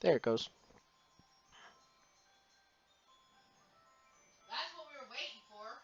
There it goes. That's what we were waiting for.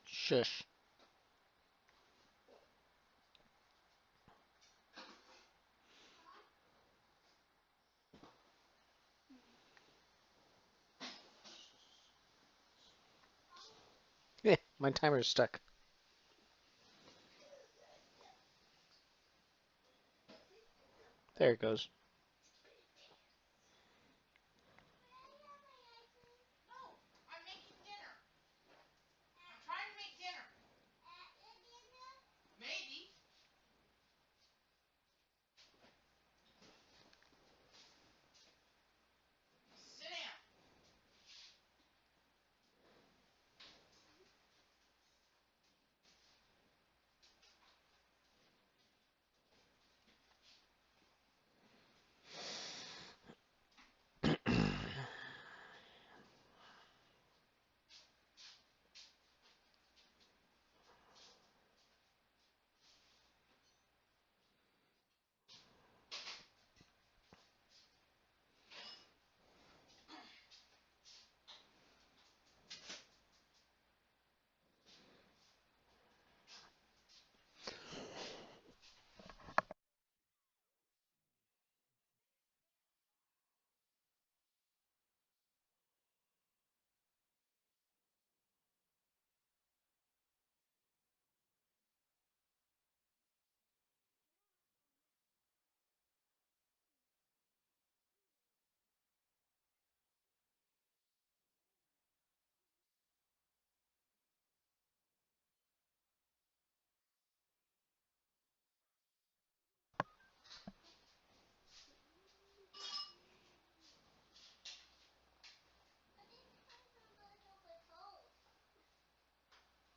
Shush. Yeah, my timer's stuck. There it goes. No, I'm making dinner. I'm trying to make dinner. Maybe. Sit down.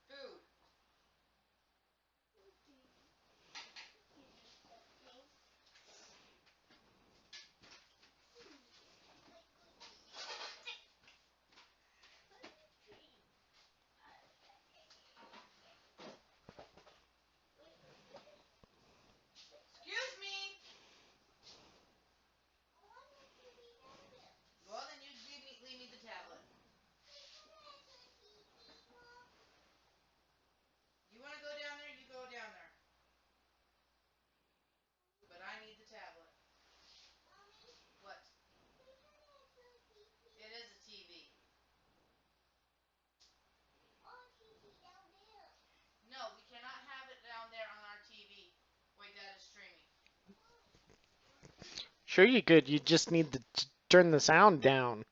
Food. Excuse me. Well, then you leave me the tablet. You want to go down there? You go down there. But I need the tablet. What? It is a TV. No, we cannot have it down there on our TV. Wait, that is streaming. Sure you could. You just need to turn the sound down.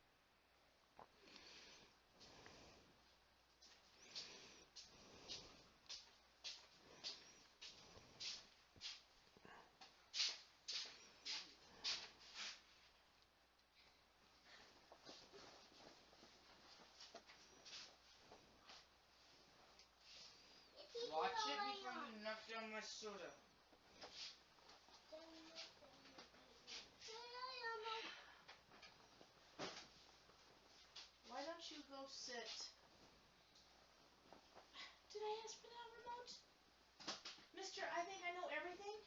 Watch it before you knock down my soda. Why don't you go sit? Did I ask for that remote? Mister, I think I know everything.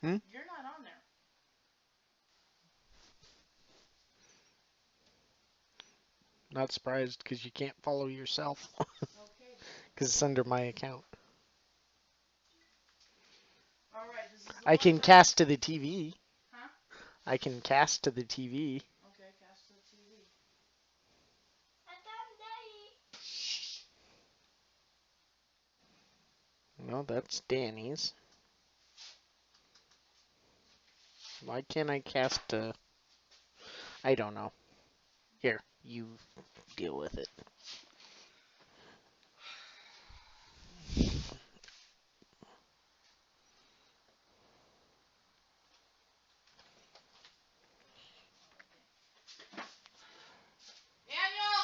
Hmm? You're not on there. Not surprised because you can't follow yourself Okay. because it's under my account. All right. This is the I one can time. cast to the TV. Huh? I can cast to the TV. Okay. Cast to the TV. No, that's Danny's. Why can't I cast to... I don't know. Here, you deal with it. Daniel.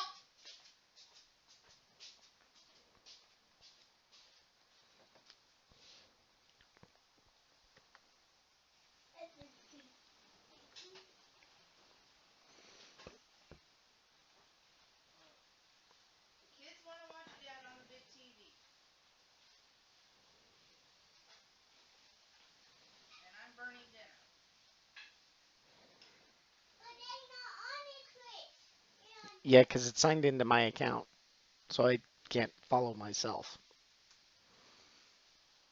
The kids want to watch Dad on the big TV. And I'm burning dinner. Yeah, because it's signed into my account, so I can't follow myself.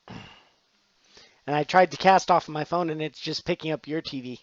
And I tried to cast off of my phone, and it's just picking up your TV.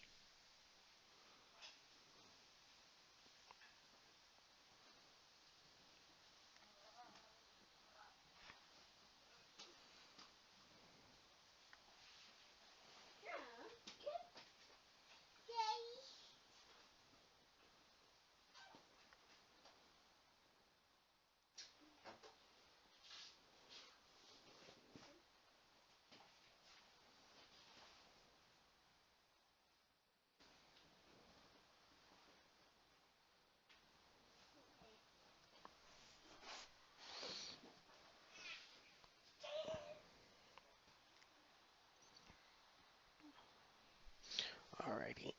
Alrighty.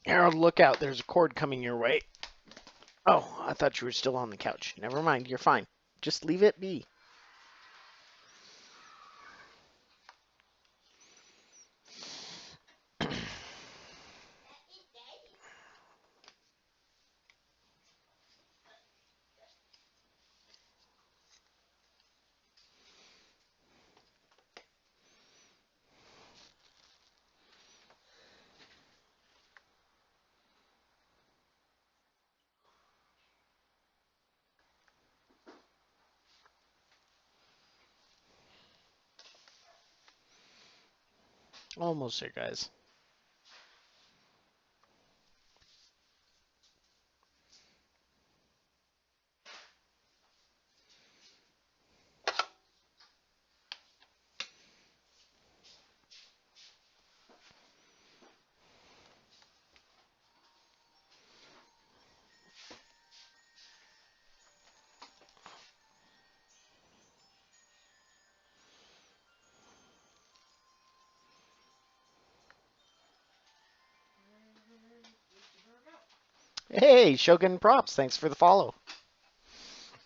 Harold, look out. There's a cord coming your way. Oh, I thought you were still on the couch. Never mind. You're fine. Just leave it be. Almost there, guys. Hey, Shogun Props. Thanks for the follow.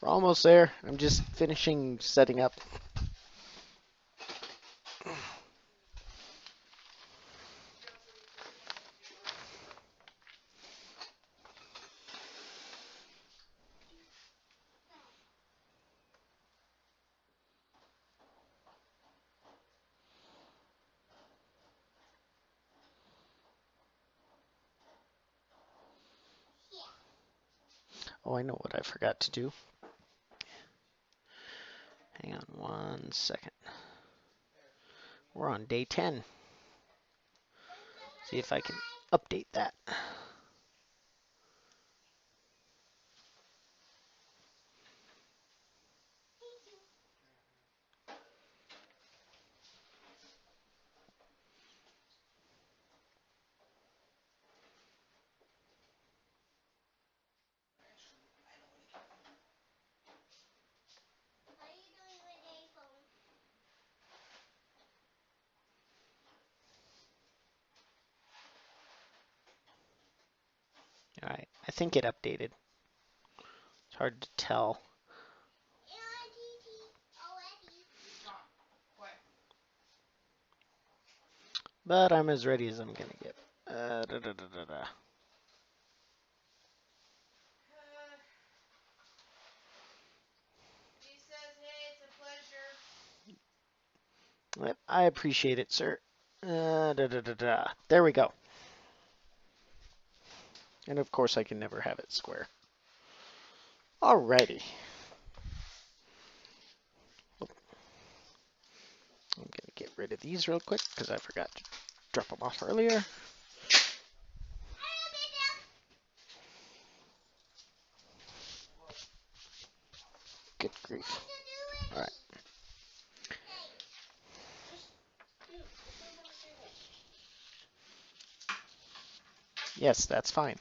We're almost there. I'm just finishing setting up. Oh, I know what I forgot to do. Hang on 1 second. We're on day 10. See if I can update that. Alright, I think it updated. It's hard to tell. But I'm as ready as I'm gonna get. Da, da, da, da, da. He says, hey, it's a pleasure. Yep, I appreciate it, sir. Da, da, da, da. There we go. And of course, I can never have it square. Alrighty. I'm gonna get rid of these real quick because I forgot to drop them off earlier. Good grief. Alright. Yes, that's fine.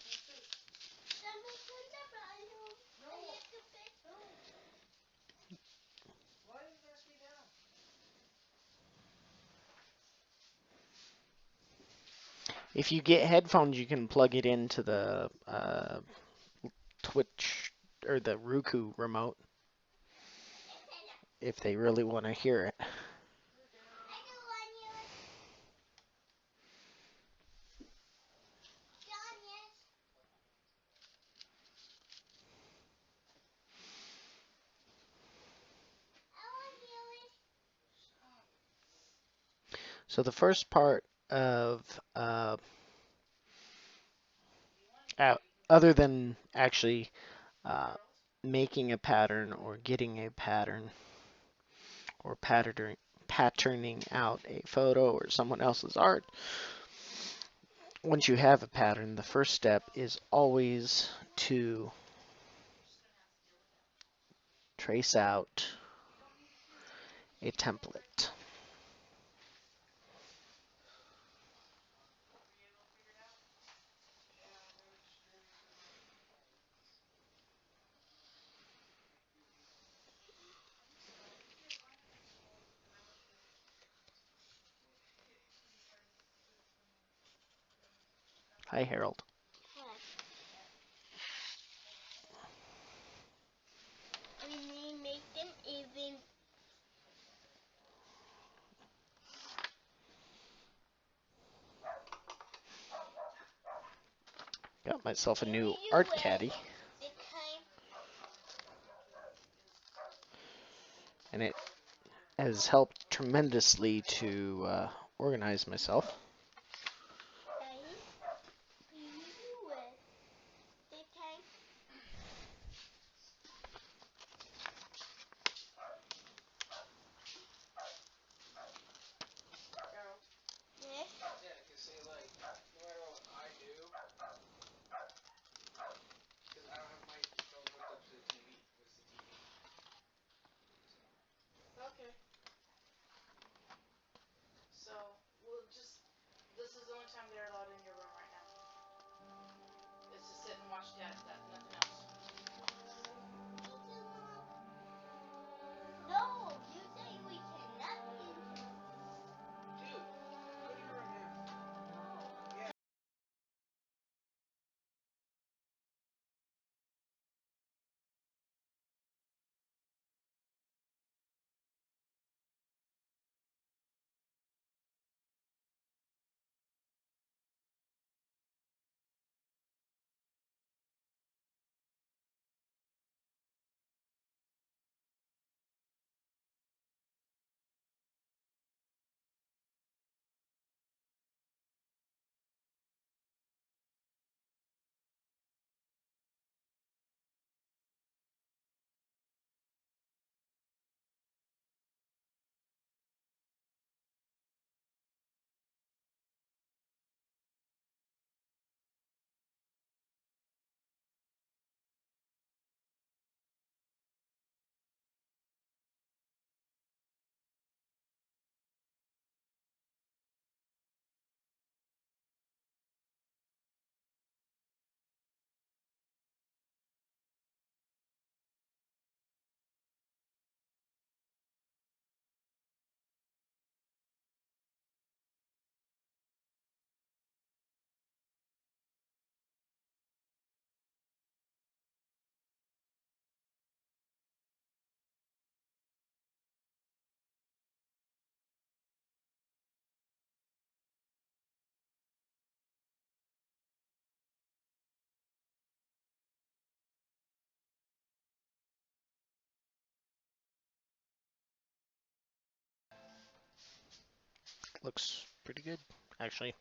If you get headphones, you can plug it into the Twitch or the Roku remote if they really want to hear it. So the first part of other than actually making a pattern or getting a pattern or patterning out a photo or someone else's art, once you have a pattern, the first step is always to trace out a template. Hi, Harold. Got myself a new art caddy. And it has helped tremendously to organize myself. Okay. So, this is the only time they're allowed in your room right now. Is to sit and watch Dad, nothing else. Looks pretty good, actually.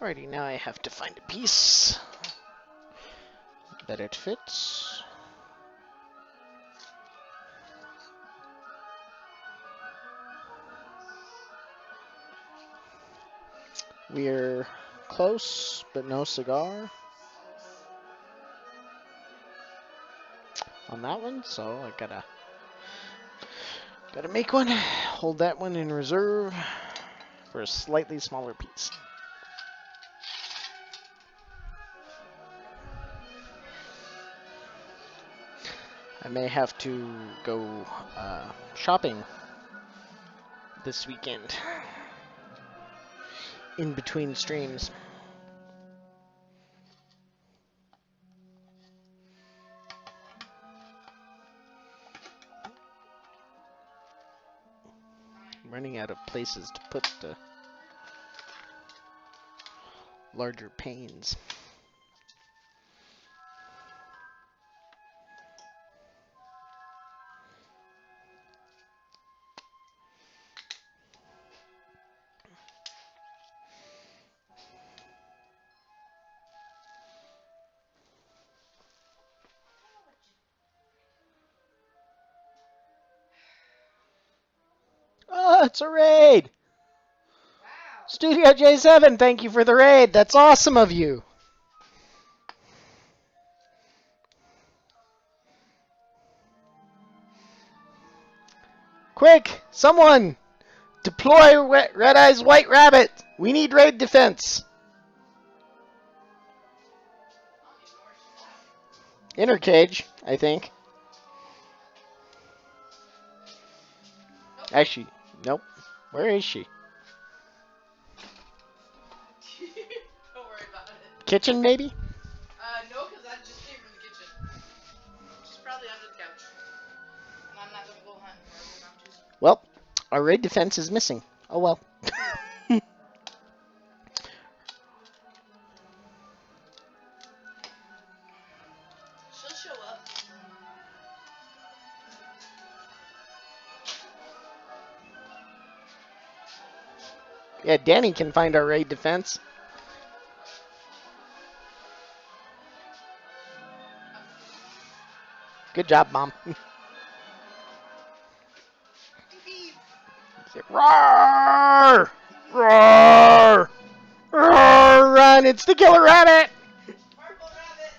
Alrighty, now I have to find a piece that it fits. We're close, but no cigar on that one, so I gotta make one. Hold that one in reserve for a slightly smaller piece. I may have to go shopping this weekend in between streams. I'm running out of places to put the larger panes. Oh, it's a raid! Wow. Studio J7, thank you for the raid. That's awesome of you. Quick, someone, deploy Red Eye's White Rabbit. We need raid defense. Inner cage, I think. Nope. Actually, nope. Where is she? Don't worry about it. Kitchen, maybe? No, because I just came from the kitchen. She's probably under the couch. And I'm not going to go hunting for her because I'm too smart. Well, our raid defense is missing. Oh well. She'll show up. Yeah, Danny can find our raid defense. Good job, Mom. Roar! Roar! Roar! Run! It's the killer rabbit! Purple rabbit.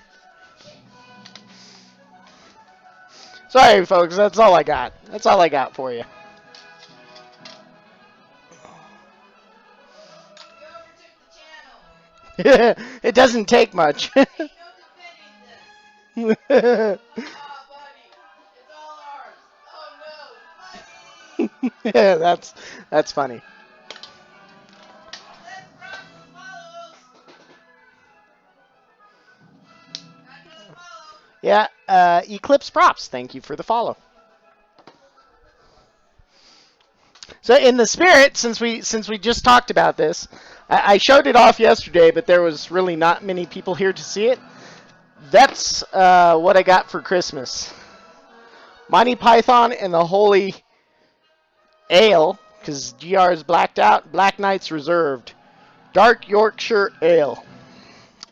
Sorry, folks. That's all I got. That's all I got for you. You overtook the channel. It doesn't take much. Ain't no defending this. Yeah, Ah, buddy. It's all ours. Oh, no. Buddy. that's funny. Let's rock some follows. Got another follow. Yeah, Eclipse Props, thank you for the follow. So in the spirit, since we just talked about this, I showed it off yesterday, but there was really not many people here to see it. That's what I got for Christmas. Monty Python and the Holy Ale, because GR is blacked out. Black Knight's Reserved. Dark Yorkshire Ale.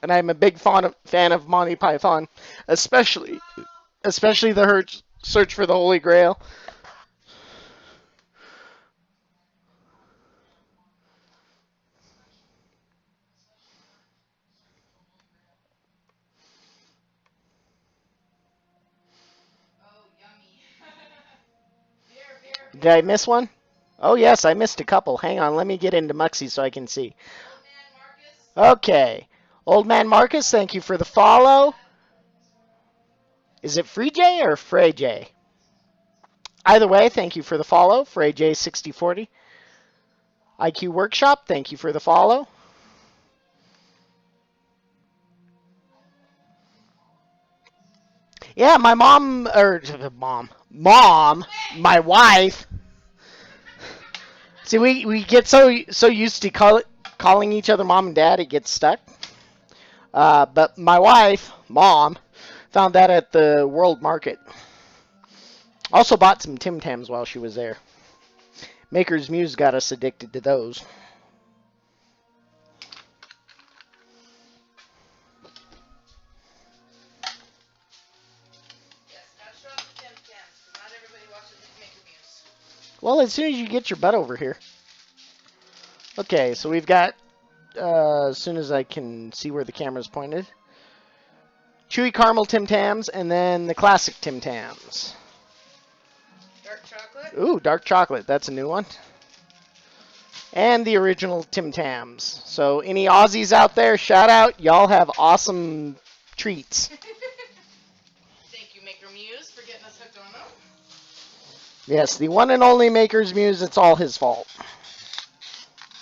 And I'm a big fan of Monty Python, especially the Search for the Holy Grail. Oh, yummy. Beer, beer, beer. Did I miss one? Oh, yes, I missed a couple. Hang on, let me get into Muxy so I can see. Old man Marcus. Okay. Old Man Marcus, thank you for the follow. Is it Free J or Frey J? Either way, thank you for the follow. Frey J 6040. IQ Workshop, thank you for the follow. Yeah, my mom, my wife. See, we get so used to calling each other mom and dad, it gets stuck. But my wife, Mom, Found that at the World Market. Also bought some Tim Tams while she was there. Maker's Muse got us addicted to those. Yes, gotta show off the Tim Tams, because not everybody watches Maker Muse. Well, as soon as you get your butt over here. Okay, so we've got, as soon as I can see where the camera's pointed, Chewy Caramel Tim Tams, and then the classic Tim Tams. Dark chocolate. Ooh, dark chocolate. That's a new one. And the original Tim Tams. So any Aussies out there, shout out. Y'all have awesome treats. Thank you, Maker Muse, for getting us hooked on them. Yes, the one and only Maker's Muse. It's all his fault.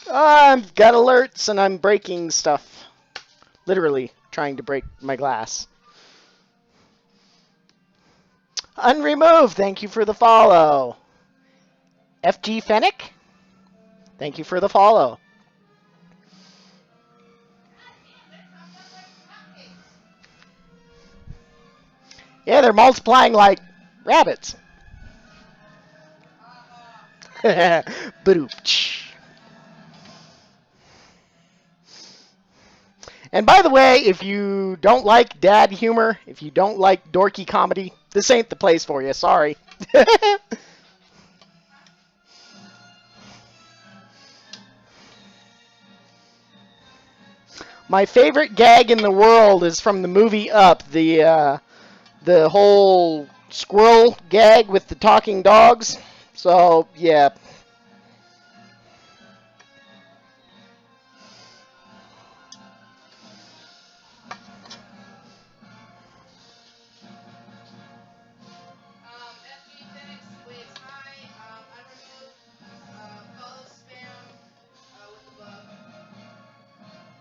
I've got alerts and I'm breaking stuff. Literally trying to break my glass. Unremoved, thank you for the follow. FG Fennec, thank you for the follow. Yeah, they're multiplying like rabbits. Ba-doop. And by the way, if you don't like dad humor, if you don't like dorky comedy, this ain't the place for you. Sorry. My favorite gag in the world is from the movie Up, the whole squirrel gag with the talking dogs. So, yeah. FG Phoenix waves high, unremoved, follow spam with the bug.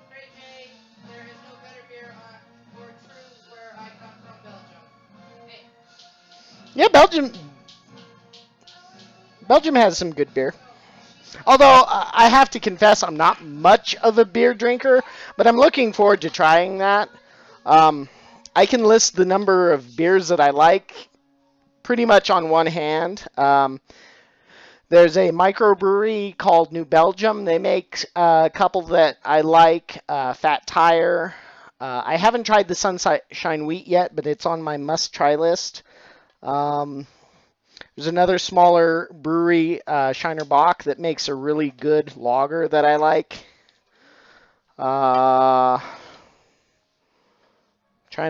Great May, there is no better beer or true where I come from, Belgium. Hey. Yeah, Belgium has some good beer. Although, I have to confess, I'm not much of a beer drinker, but I'm looking forward to trying that. I can list the number of beers that I like pretty much on one hand. There's a microbrewery called New Belgium. They make a couple that I like, Fat Tire. I haven't tried the Sunshine Wheat yet, but it's on my must-try list. There's another smaller brewery, Shiner Bock, that makes a really good lager that I like. Trying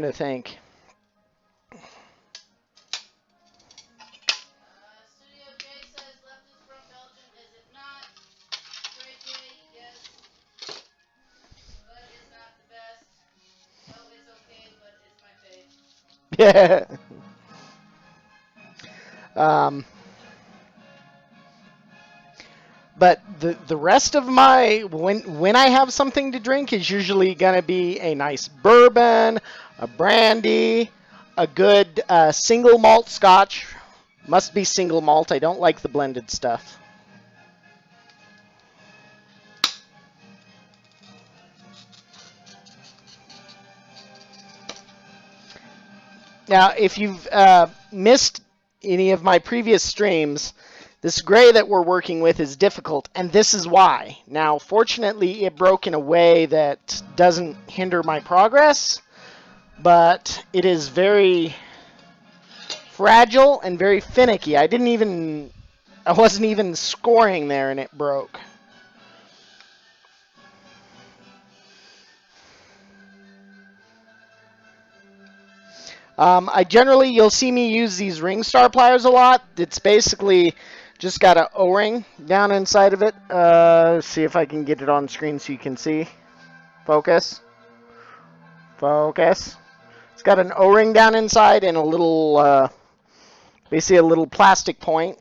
to think. Studio J says left is from Belgium, is it not? Great J, yes. But is not the best. Oh, it's okay, but it's my fave. Yeah. But the rest of my when I have something to drink is usually gonna be a nice bourbon, a brandy, a good single malt scotch. Must be single malt. I don't like the blended stuff. Now, if you've missed any of my previous streams, this gray that we're working with is difficult, and this is why. Now, fortunately, it broke in a way that doesn't hinder my progress, but it is very fragile and very finicky. I wasn't even scoring there, and it broke. You'll see me use these ring star pliers a lot. It's basically just got an O-ring down inside of it. See if I can get it on screen so you can see. Focus. Focus. It's got an O-ring down inside and a little, basically a little plastic point.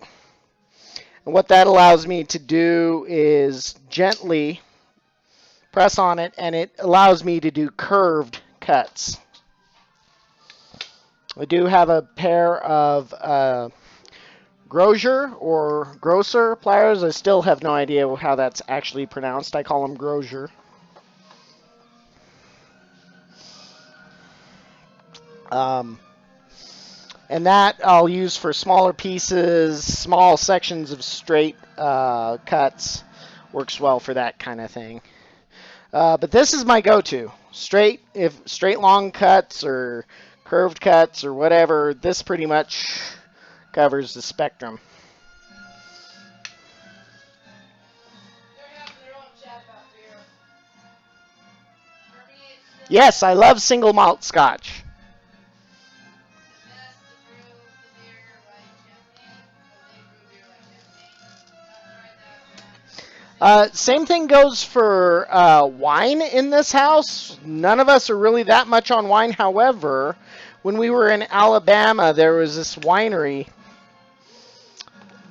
And what that allows me to do is gently press on it, and it allows me to do curved cuts. I do have a pair of Grosier or Grosser pliers. I still have no idea how that's actually pronounced. I call them Grosier. Um, and that I'll use for smaller pieces, small sections of straight cuts. Works well for that kind of thing. But this is my go-to. Straight long cuts or curved cuts or whatever, this pretty much covers the spectrum. They're having their own chat about beer. For me, it's still Yes, I love single malt scotch. the best to brew the beer like champagne. They brew beer like champagne. Not tried that one. Same thing goes for wine in this house. None of us are really that much on wine. However, when we were in Alabama, there was this winery.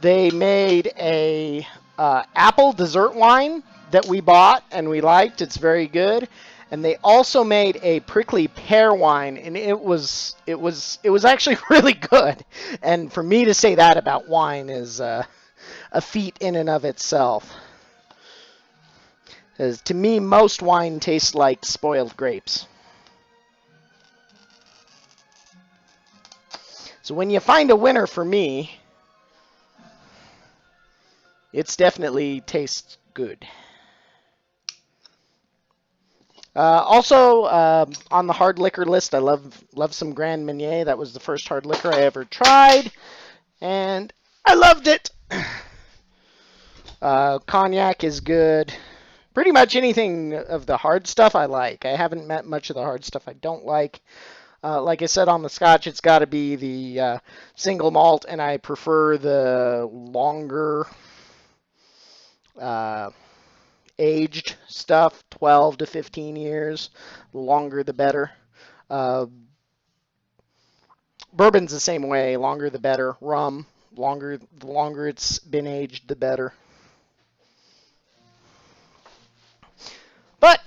They made a apple dessert wine that we bought and we liked. It's very good. And they also made a prickly pear wine, and it was actually really good. And for me to say that about wine is a feat in and of itself. Because to me, most wine tastes like spoiled grapes. So when you find a winner for me, it's definitely tastes good. Also, on the hard liquor list, I love some Grand Marnier. That was the first hard liquor I ever tried, and I loved it. Cognac is good. Pretty much anything of the hard stuff I like. I haven't met much of the hard stuff I don't like. Like I said on the Scotch, it's got to be the single malt, and I prefer the longer uh, aged stuff, 12 to 15 years. The longer the better. Uh, Bourbon's the same way. Longer the better. Rum, the longer it's been aged, the better. But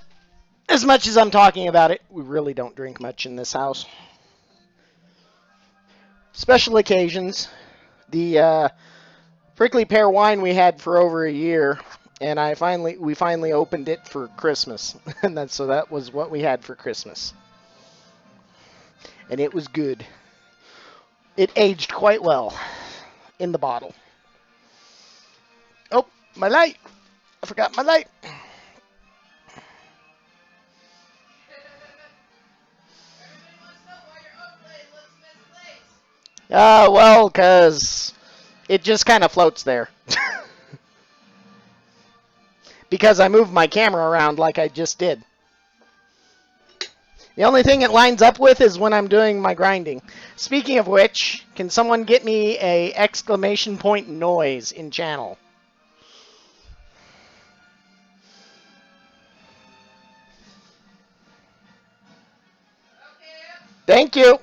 as much as I'm talking about it, we really don't drink much in this house. Special occasions. The prickly pear wine we had for over a year, and we finally opened it for Christmas, and that was what we had for Christmas, and it was good. It aged quite well in the bottle. Oh, my light! I forgot my light. Everybody wants to know why your oat blade looks misplaced. Well, cause it just kind of floats there. Because I moved my camera around like I just did. The only thing it lines up with is when I'm doing my grinding. Speaking of which, can someone get me a exclamation point noise in channel? Okay. Thank you.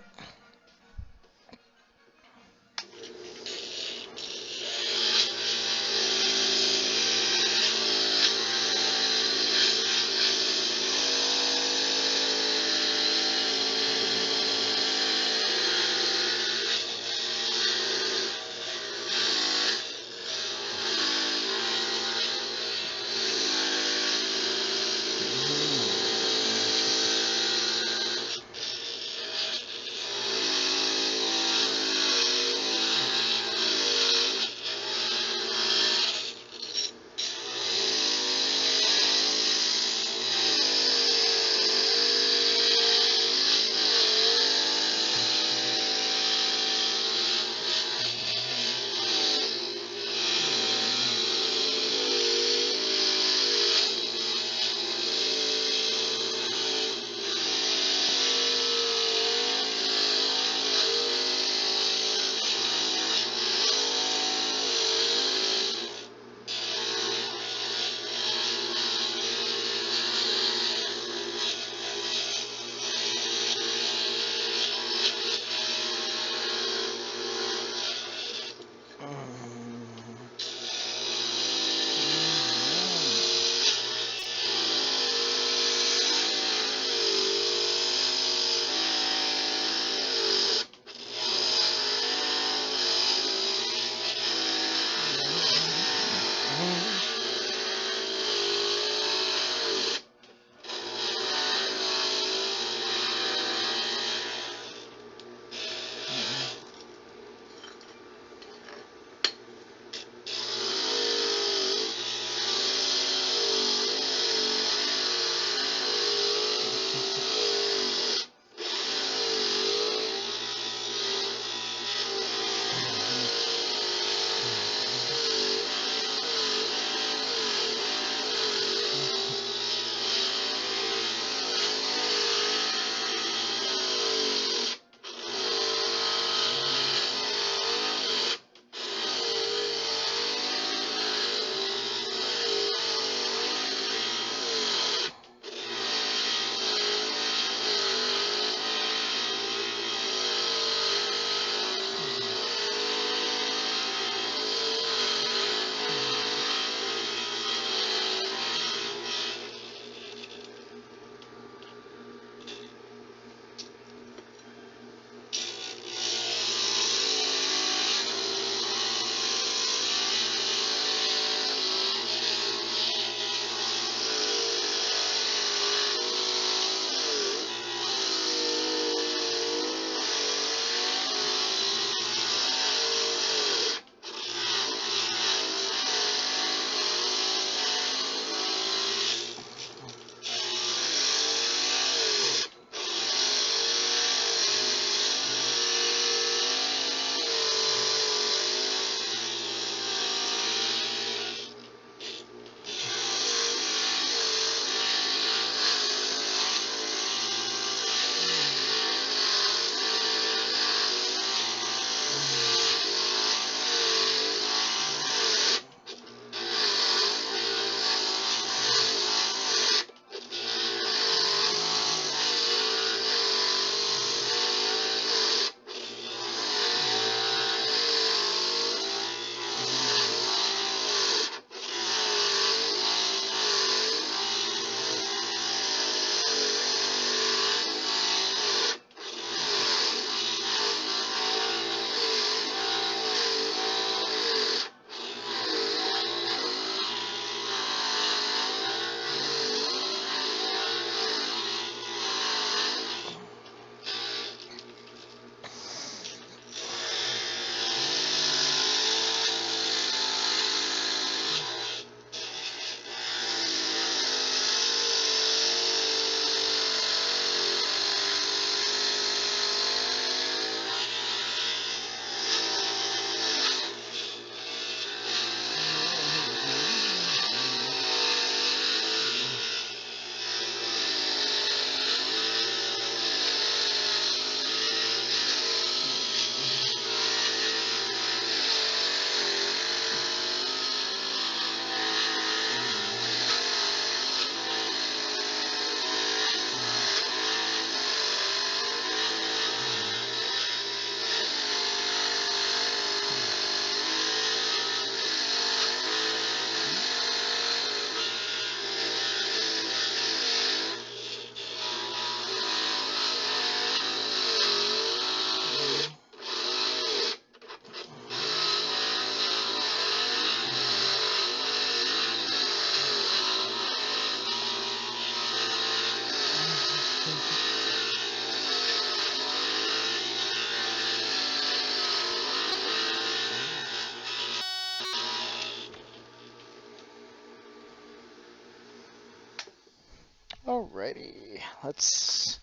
Alrighty, let's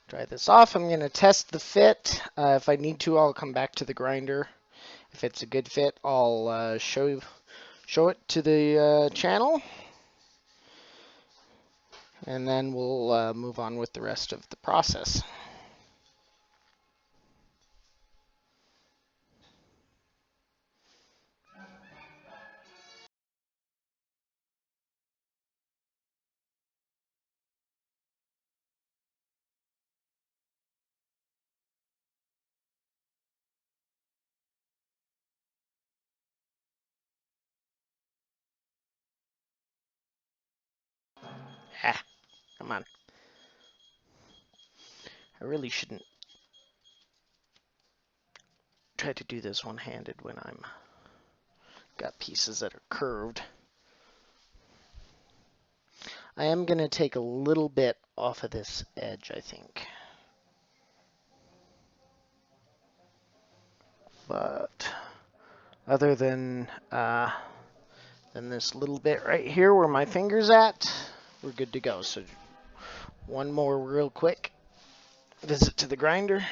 dry this off. I'm going to test the fit. If I need to, I'll come back to the grinder. If it's a good fit, I'll show it to the channel. And then we'll move on with the rest of the process. Ah, come on. I really shouldn't try to do this one-handed when I'm got pieces that are curved. I am going to take a little bit off of this edge, I think. But other than this little bit right here where my finger's at, we're good to go. So one more real quick visit to the grinder.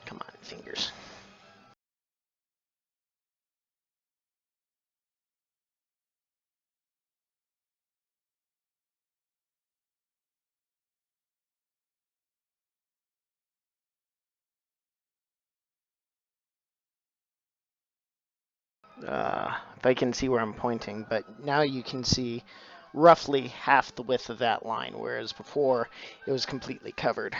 Come on, fingers. If I can see where I'm pointing, but now you can see roughly half the width of that line, whereas before it was completely covered.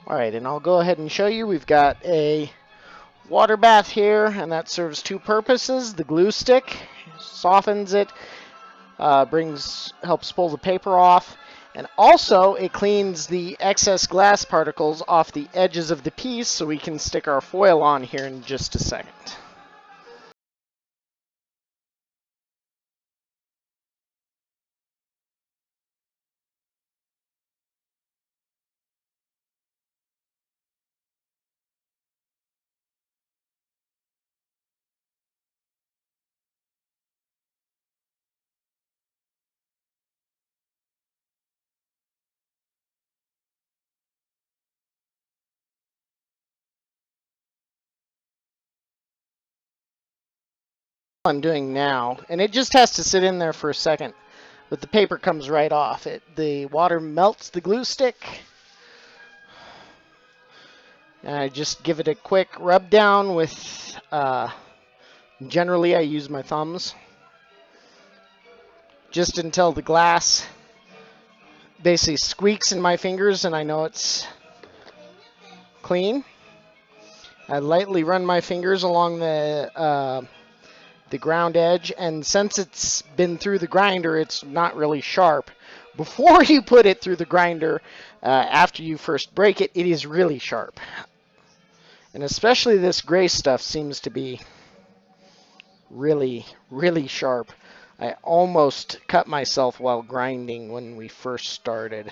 All right, and I'll go ahead and show you. We've got a water bath here, and that serves two purposes. The glue stick softens it, helps pull the paper off, and also it cleans the excess glass particles off the edges of the piece so we can stick our foil on here in just a second. I'm doing now, and it just has to sit in there for a second, but the paper comes right off. The water melts the glue stick, and I just give it a quick rub down with, generally I use my thumbs, just until the glass basically squeaks in my fingers and I know it's clean. I lightly run my fingers along the ground edge, and since it's been through the grinder, it's not really sharp. Before you put it through the grinder, after you first break it, it is really sharp. And especially this gray stuff seems to be really, really sharp. I almost cut myself while grinding when we first started.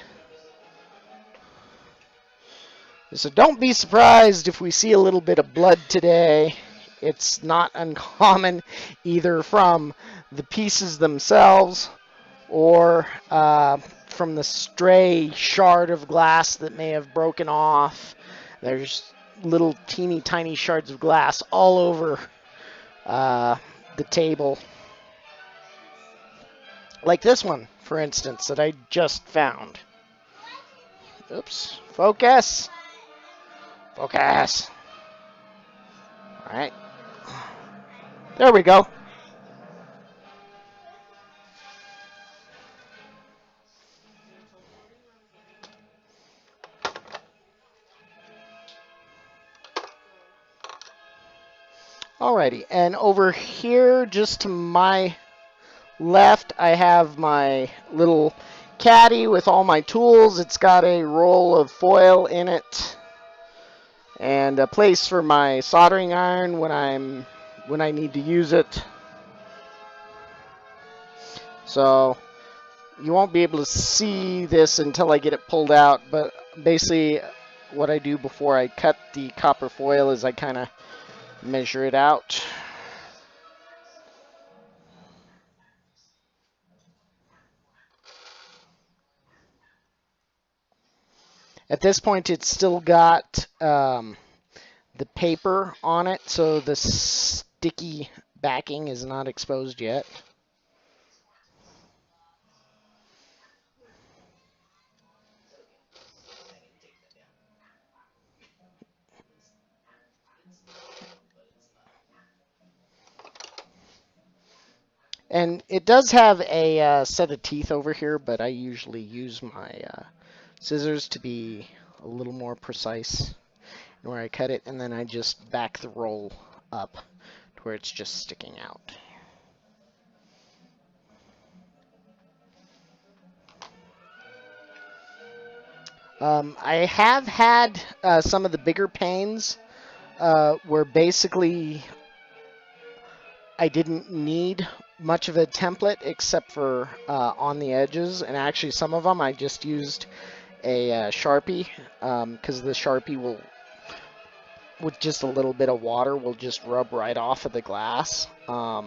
So don't be surprised if we see a little bit of blood today. It's not uncommon either from the pieces themselves or from the stray shard of glass that may have broken off. There's little teeny tiny shards of glass all over the table. Like this one, for instance, that I just found. Oops. Focus. Focus. All right. There we go. Alrighty, and over here, just to my left, I have my little caddy with all my tools. It's got a roll of foil in it and a place for my soldering iron when I need to use it. So you won't be able to see this until I get it pulled out, but basically what I do before I cut the copper foil is I kind of measure it out. At this point, it's still got the paper on it, so the sticky backing is not exposed yet. And it does have a set of teeth over here, but I usually use my scissors to be a little more precise in where I cut it, and then I just back the roll up to where it's just sticking out. I have had some of the bigger panes where basically I didn't need much of a template except for on the edges, and actually some of them I just used a Sharpie because the Sharpie will, with just a little bit of water, will just rub right off of the glass. But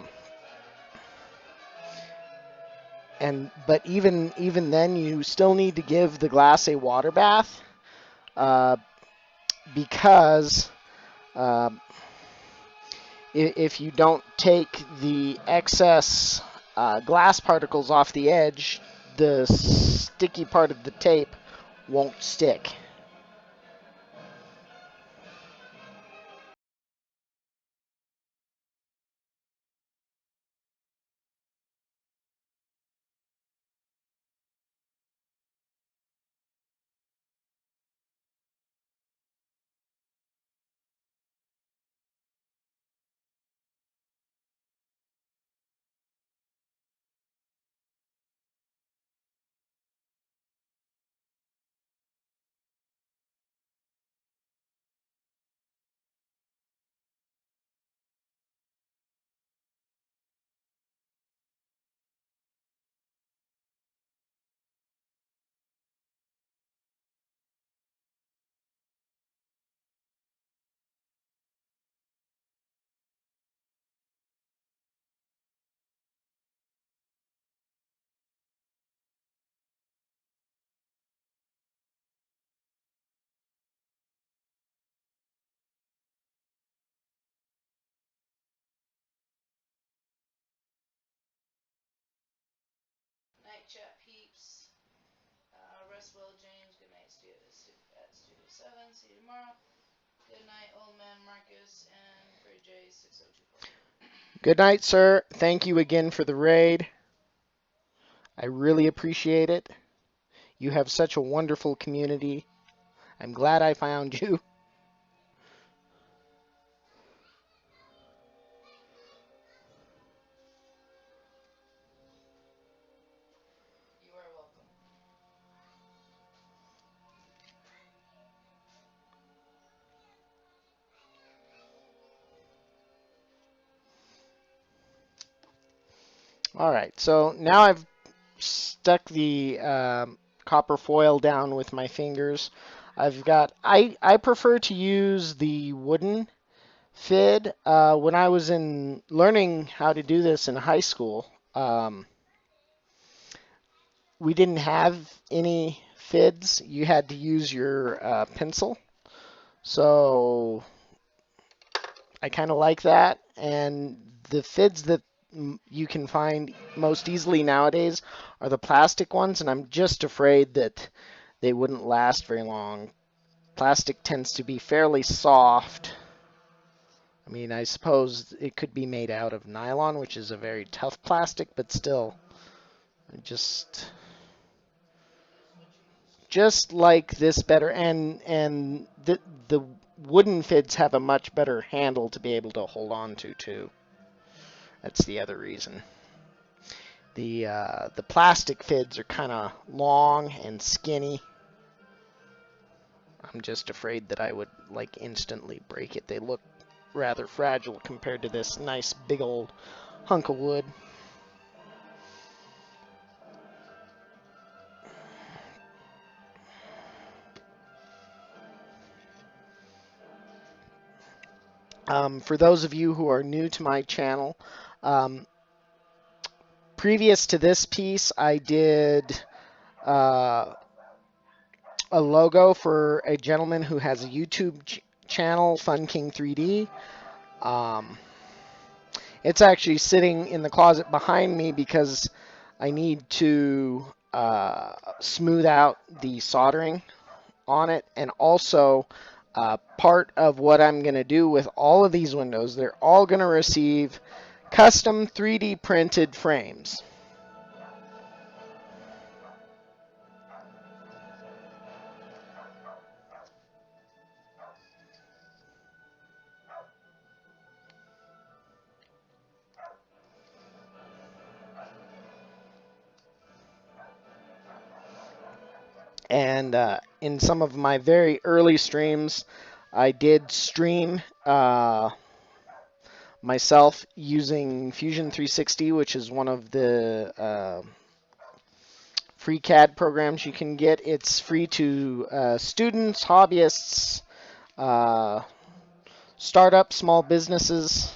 even then, you still need to give the glass a water bath because if you don't take the excess glass particles off the edge, the sticky part of the tape won't stick. Night chat peeps. Rest well, James. Good night, at Studio 7. See you tomorrow. Good night, old man Marcus and Gray J 6024. Good night, sir. Thank you again for the raid. I really appreciate it. You have such a wonderful community. I'm glad I found you. You are welcome. All right, so now I've stuck the copper foil down with my fingers. I prefer to use the wooden FID. When I was in learning how to do this in high school, we didn't have any FIDs. You had to use your pencil. So I kind of like that. And the FIDs that you can find most easily nowadays are the plastic ones, and I'm just afraid that they wouldn't last very long. Plastic tends to be fairly soft. I mean, I suppose it could be made out of nylon, which is a very tough plastic, but still, just like this better. And the wooden FIDs have a much better handle to be able to hold on to too. That's the other reason. The plastic fids are kind of long and skinny. I'm just afraid that I would like instantly break it. They look rather fragile compared to this nice big old hunk of wood. For those of you who are new to my channel, previous to this piece, I did a logo for a gentleman who has a YouTube channel, Fun King 3D. It's actually sitting in the closet behind me because I need to smooth out the soldering on it, and also part of what I'm going to do with all of these windows, they're all going to receive custom 3D printed frames. And in some of my very early streams, I did stream myself using Fusion 360, which is one of the free CAD programs you can get. It's free to students, hobbyists, startups, small businesses.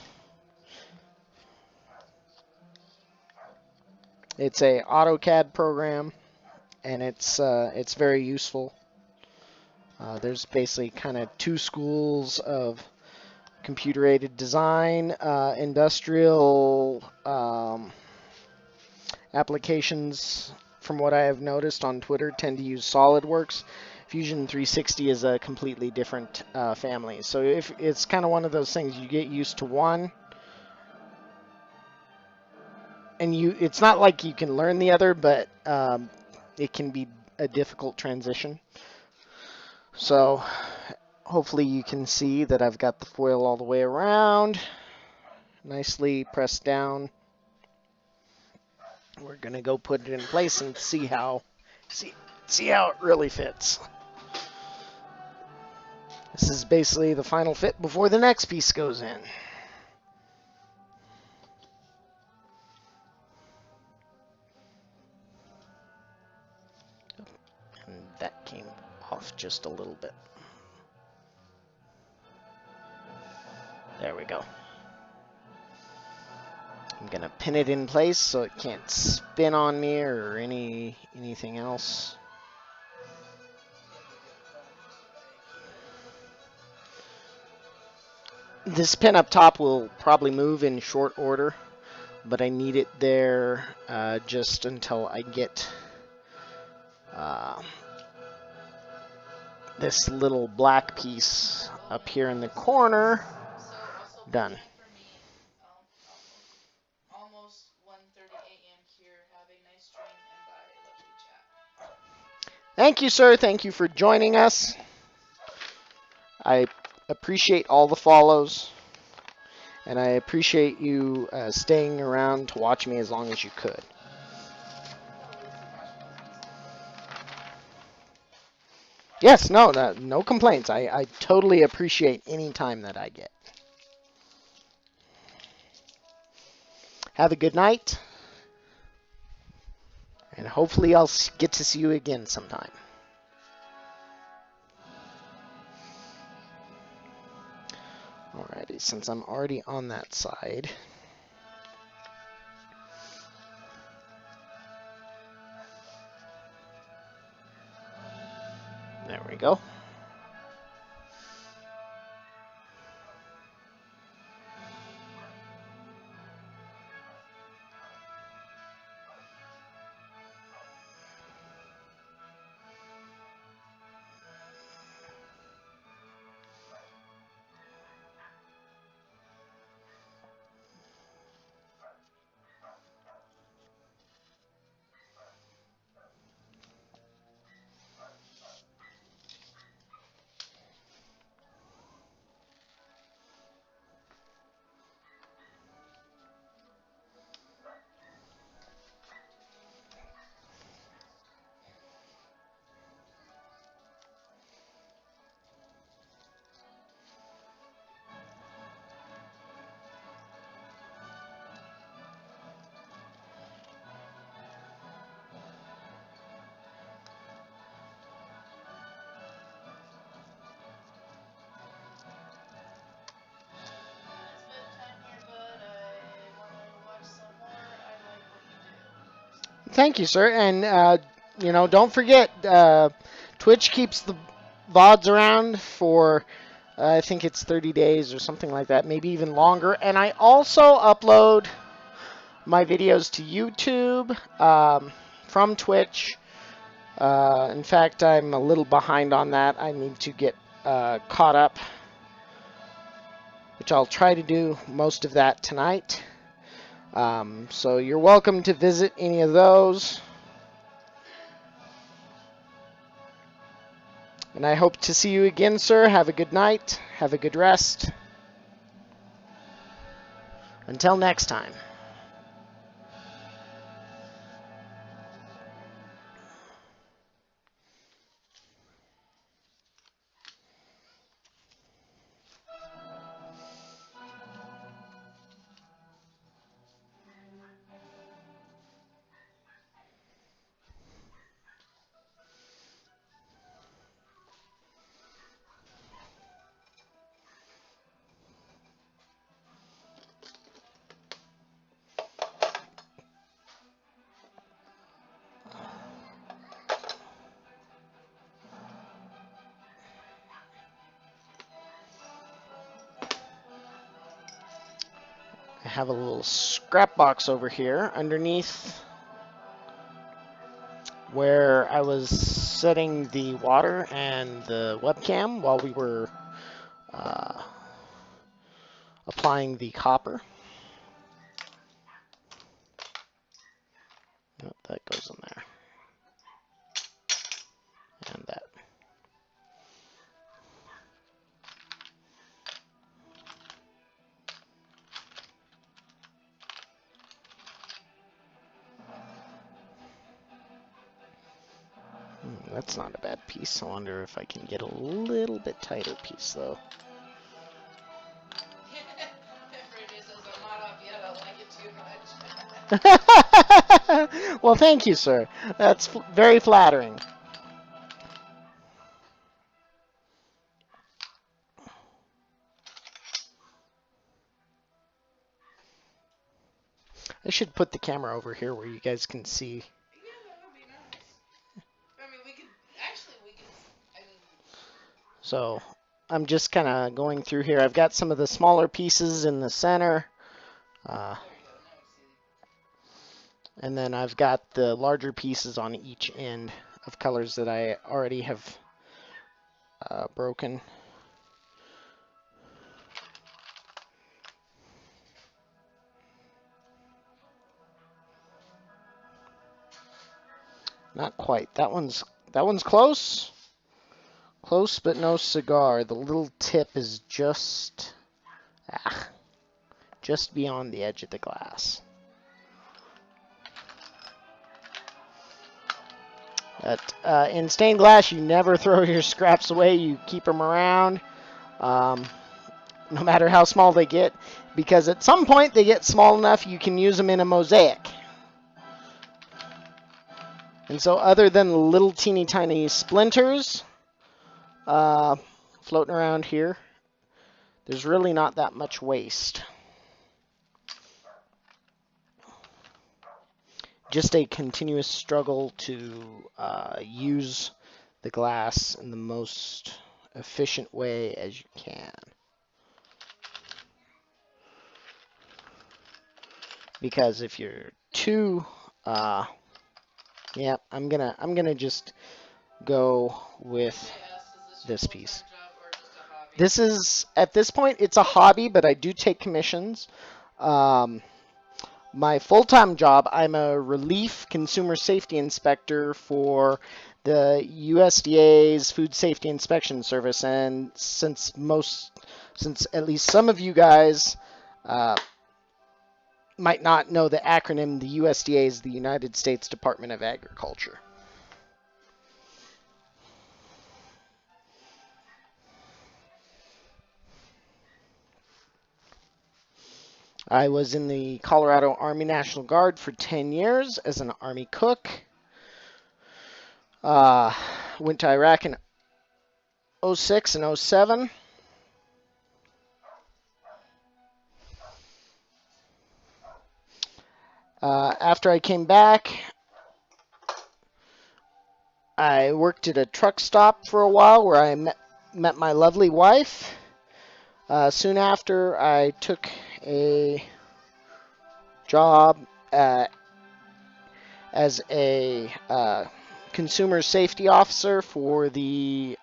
It's a AutoCAD program, and it's very useful. There's basically kind of two schools of computer-aided design, industrial applications. From what I have noticed on Twitter, tend to use SolidWorks. Fusion 360 is a completely different family. So if it's kind of one of those things, you get used to one, and it's not like you can learn the other, but it can be a difficult transition. So hopefully you can see that I've got the foil all the way around, nicely pressed down. We're gonna go put it in place and see how it really fits. This is basically the final fit before the next piece goes in. And that came off just a little bit. There we go. I'm gonna pin it in place so it can't spin on me or anything else. This pin up top will probably move in short order, but I need it there just until I get this little black piece up here in the corner done. For me, almost 1:30 a.m. here. Have a nice stream and bye. Lovely chat. Thank you, sir. Thank you for joining us. I appreciate all the follows, and I appreciate you staying around to watch me as long as you could. Yes, no complaints. I totally appreciate any time that I get. Have a good night, and hopefully I'll get to see you again sometime. Alrighty, since I'm already on that side, there we go. Thank you, sir. And don't forget, Twitch keeps the VODs around for I think it's 30 days or something like that, maybe even longer. And I also upload my videos to YouTube from Twitch. In fact, I'm a little behind on that. I need to get caught up, which I'll try to do most of that tonight. So you're welcome to visit any of those. And I hope to see you again, sir. Have a good night. Have a good rest. Until next time. I have a little scrap box over here underneath where I was setting the water and the webcam while we were uh, applying the copper. Oh, that goes in there. And that. That's not a bad piece. I wonder if I can get a little bit tighter piece, though. Freddie says, I'm not up yet, I like it too much. Well, thank you, sir. That's very flattering. I should put the camera over here where you guys can see. Yeah, that would be nice. I mean, we could, I mean... So I'm just kind of going through here. I've got some of the smaller pieces in the center. And then I've got the larger pieces on each end of colors that I already have broken. Not quite. That one's close. Close but no cigar. The little tip is just beyond the edge of the glass. But in stained glass, you never throw your scraps away. You keep them around, no matter how small they get, because at some point they get small enough you can use them in a mosaic. And so other than the little teeny tiny splinters floating around here, there's really not that much waste. Just a continuous struggle to use the glass in the most efficient way as you can. Because if you're too, yeah, I'm gonna just go with this piece. This is, at this point, it's a hobby, but I do take commissions. My full-time job, I'm a relief consumer safety inspector for the USDA's Food Safety Inspection Service, and since at least some of you guys might not know the acronym, the USDA is the United States Department of Agriculture. I was in the Colorado Army National Guard for 10 years as an Army cook. Went to Iraq in 06 and 07. After I came back, I worked at a truck stop for a while where I met my lovely wife. Soon after, I took a job as a consumer safety officer for the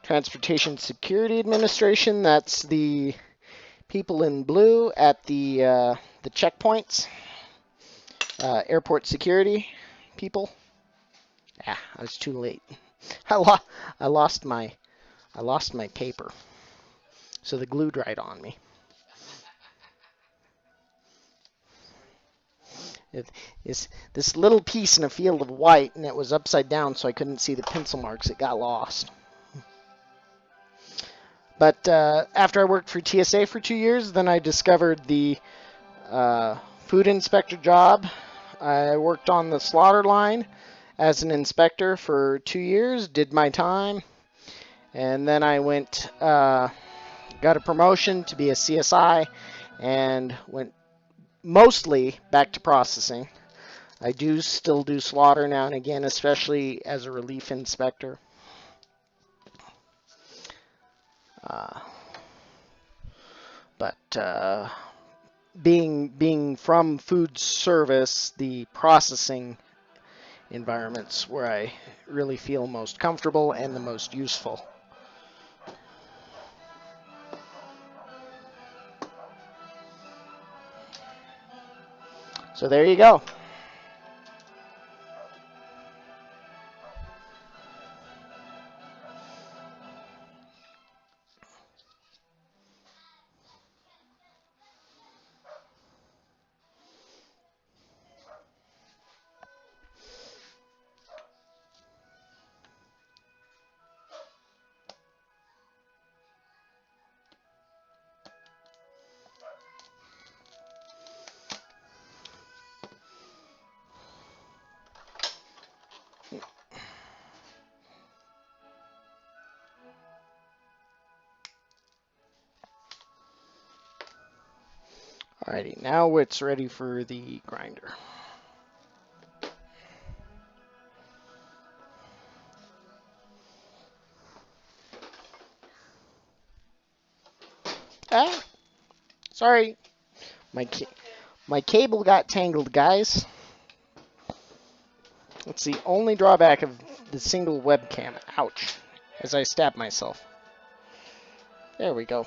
Transportation Security Administration. That's the people in blue at the checkpoints, airport security people. Ah, I was too late. I, lo- I lost my paper, so the glue dried on me. It's this little piece in a field of white, and it was upside down, so I couldn't see the pencil marks. It got lost. But after I worked for TSA for 2 years, then I discovered the food inspector job. I worked on the slaughter line as an inspector for 2 years, did my time, and then I went, got a promotion to be a CSI, and went mostly back to processing. I do still do slaughter now and again, especially as a relief inspector. Uh, but being from food service, the processing environments where I really feel most comfortable and the most useful. So there you go. Alrighty, now it's ready for the grinder. Ah, sorry, my cable got tangled, guys. That's the only drawback of the single webcam. Ouch, as I stab myself. There we go.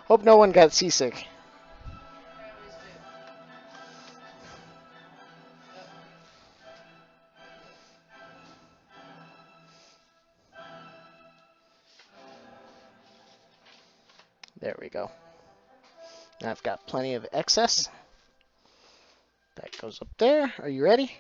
Hope no one got seasick. There we go. Now I've got plenty of excess. That goes up there. Are you ready?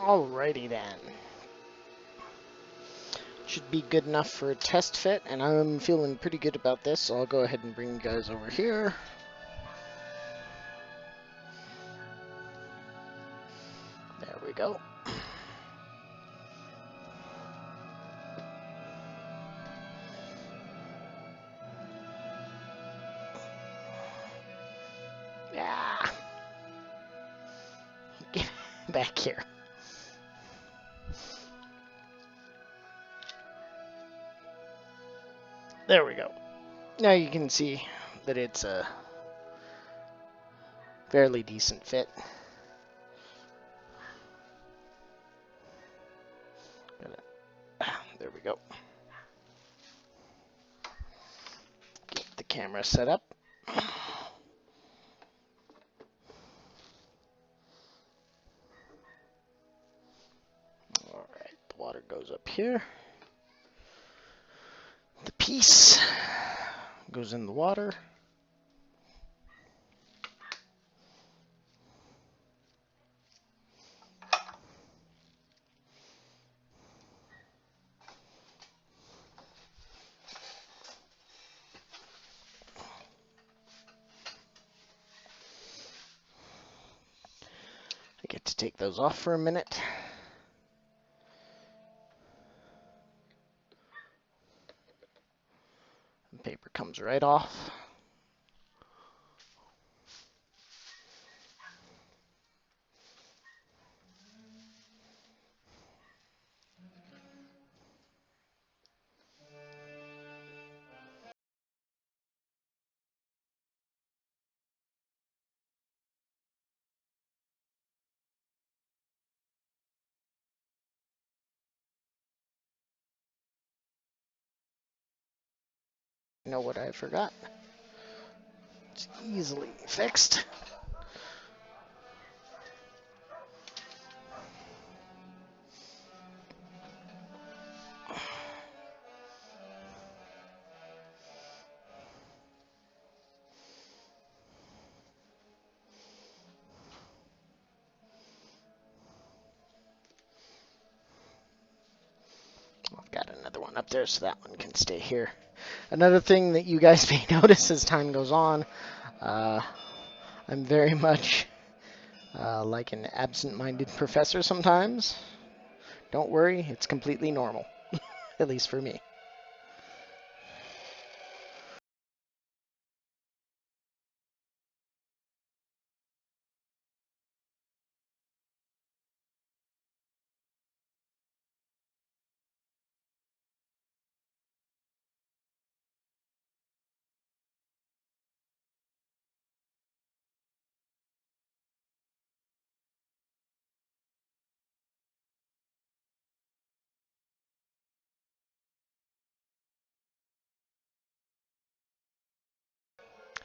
Alrighty then. Should be good enough for a test fit, and I'm feeling pretty good about this, so I'll go ahead and bring you guys over here. There we go. Yeah. Get back here. There we go. Now you can see that it's a fairly decent fit. There we go. Get the camera set up. Alright, the water goes up here. The piece goes in the water. I get to take those off for a minute. The paper comes right off. You know what I forgot? It's easily fixed. I've got another one up there, so that one can stay here. Another thing that you guys may notice as time goes on, I'm very much like an absent-minded professor sometimes. Don't worry, it's completely normal, at least for me.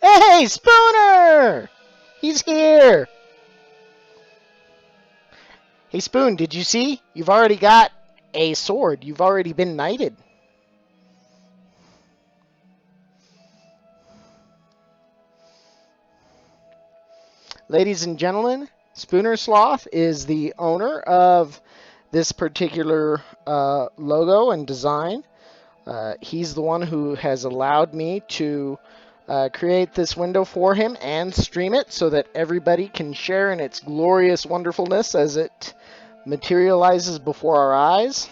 Hey, Spooner! He's here! Hey, Spoon, did you see? You've already got a sword. You've already been knighted. Ladies and gentlemen, Spooner Sloth is the owner of this particular logo and design. He's the one who has allowed me to create this window for him and stream it so that everybody can share in its glorious wonderfulness as it materializes before our eyes.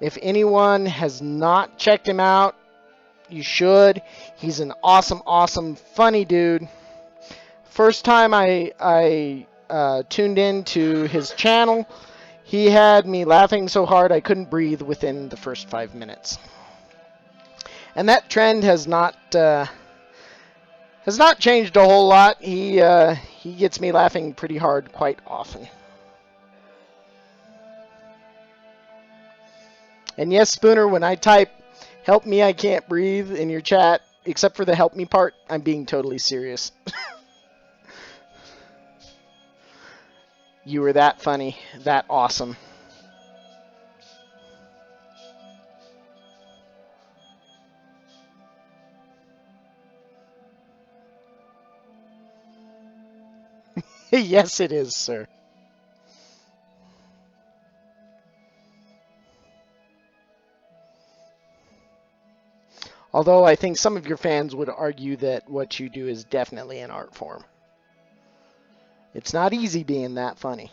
If anyone has not checked him out, you should. He's an awesome, awesome, funny dude. First time I tuned into his channel, he had me laughing so hard I couldn't breathe within the first 5 minutes. And that trend has not changed a whole lot. He gets me laughing pretty hard quite often. And yes, Spooner, when I type "help me, I can't breathe" in your chat, except for the "help me" part, I'm being totally serious. You were that funny, that awesome. Yes, it is, sir. Although I think some of your fans would argue that what you do is definitely an art form. It's not easy being that funny.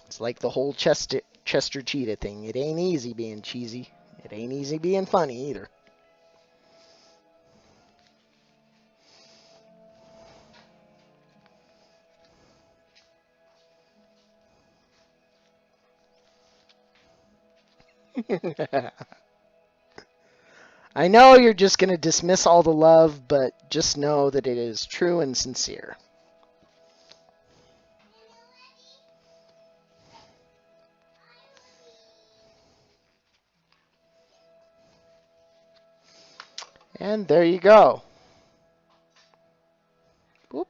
It's like the whole Chester Cheetah thing. It ain't easy being cheesy. It ain't easy being funny either. I know you're just going to dismiss all the love, but just know that it is true and sincere. And there you go. Whoop.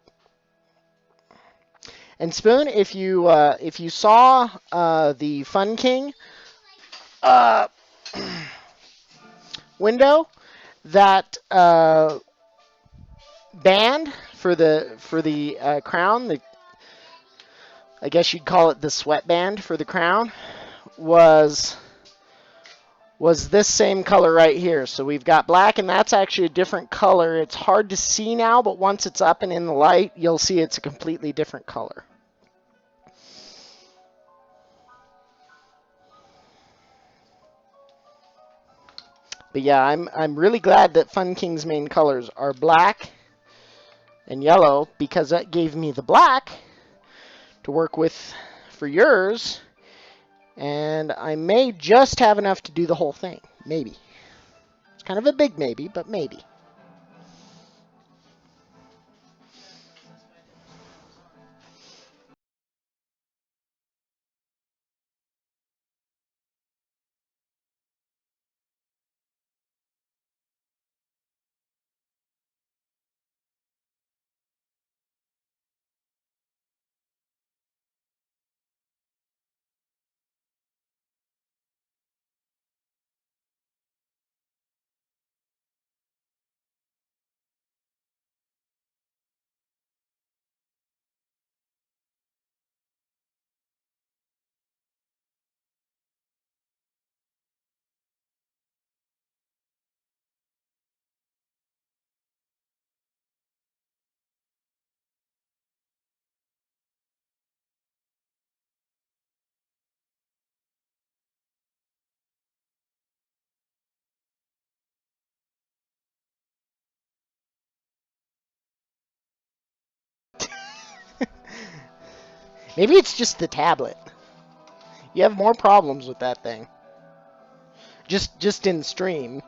And Spoon, if you saw the Fun King uh, window, that band for the crown, I guess you'd call it the sweatband for the crown, was this same color right here. So we've got black, and that's actually a different color. It's hard to see now, but once it's up and in the light, you'll see it's a completely different color. But yeah, I'm really glad that Fun King's main colors are black and yellow, because that gave me the black to work with for yours, and I may just have enough to do the whole thing. Maybe. It's kind of a big maybe, but maybe. Maybe it's just the tablet. You have more problems with that thing. Just in stream.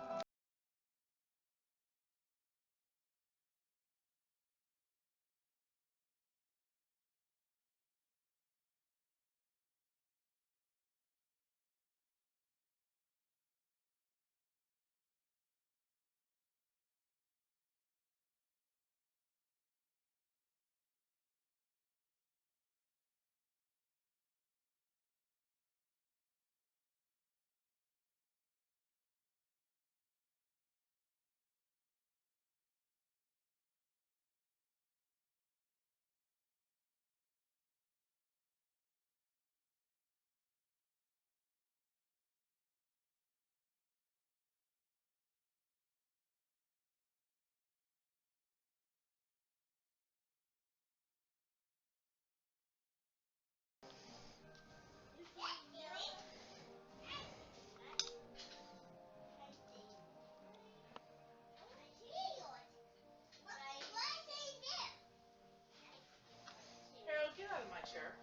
Harold, get out of my chair.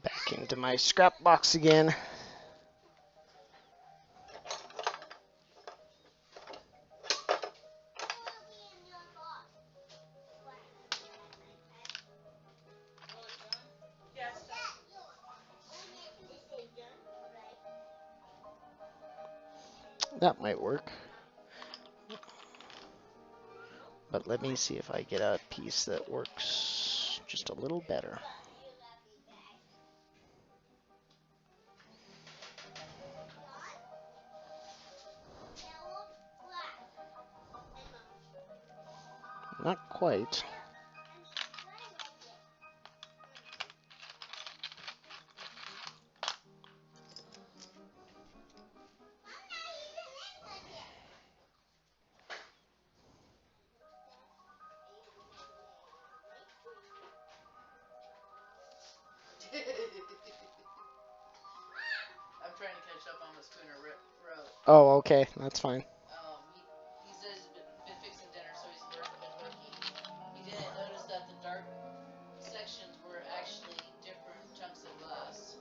Back into my scrap box again. Yes. That might work. But let me see if I get a piece that works just a little better. Not quite. I'm trying to catch up on what Spooner wrote. Oh, okay, that's fine. He says he's been fixing dinner, so he's been working. He didn't notice that the dark sections were actually different chunks of glass.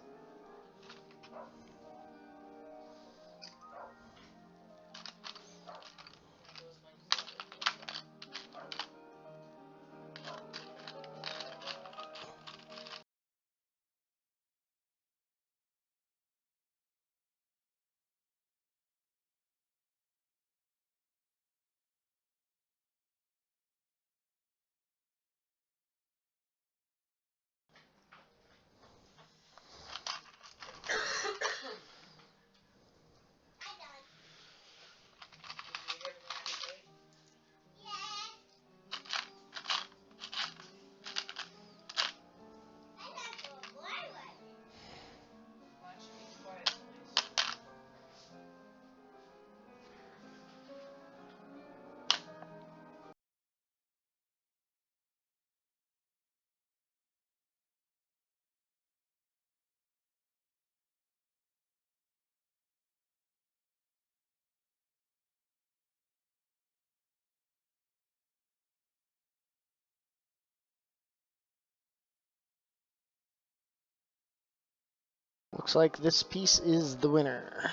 Looks like this piece is the winner.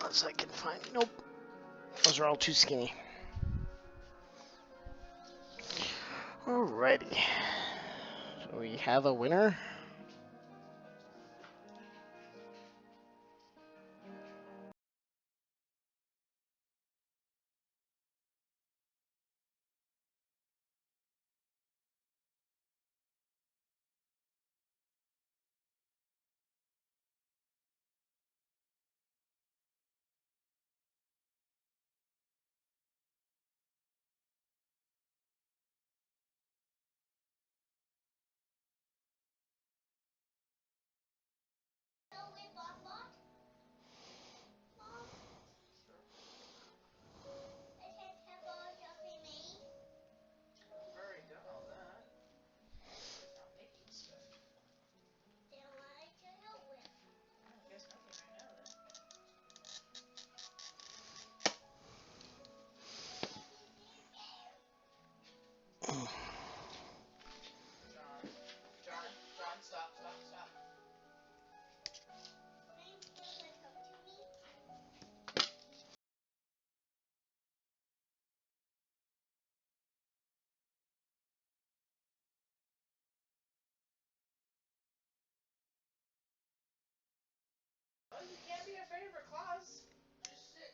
Unless I can find. Nope. Those are all too skinny. Alrighty. So we have a winner. John, stop. Oh, you can't be afraid of her claws. Just sit.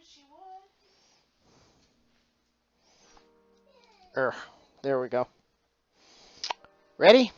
She would. There we go. Ready?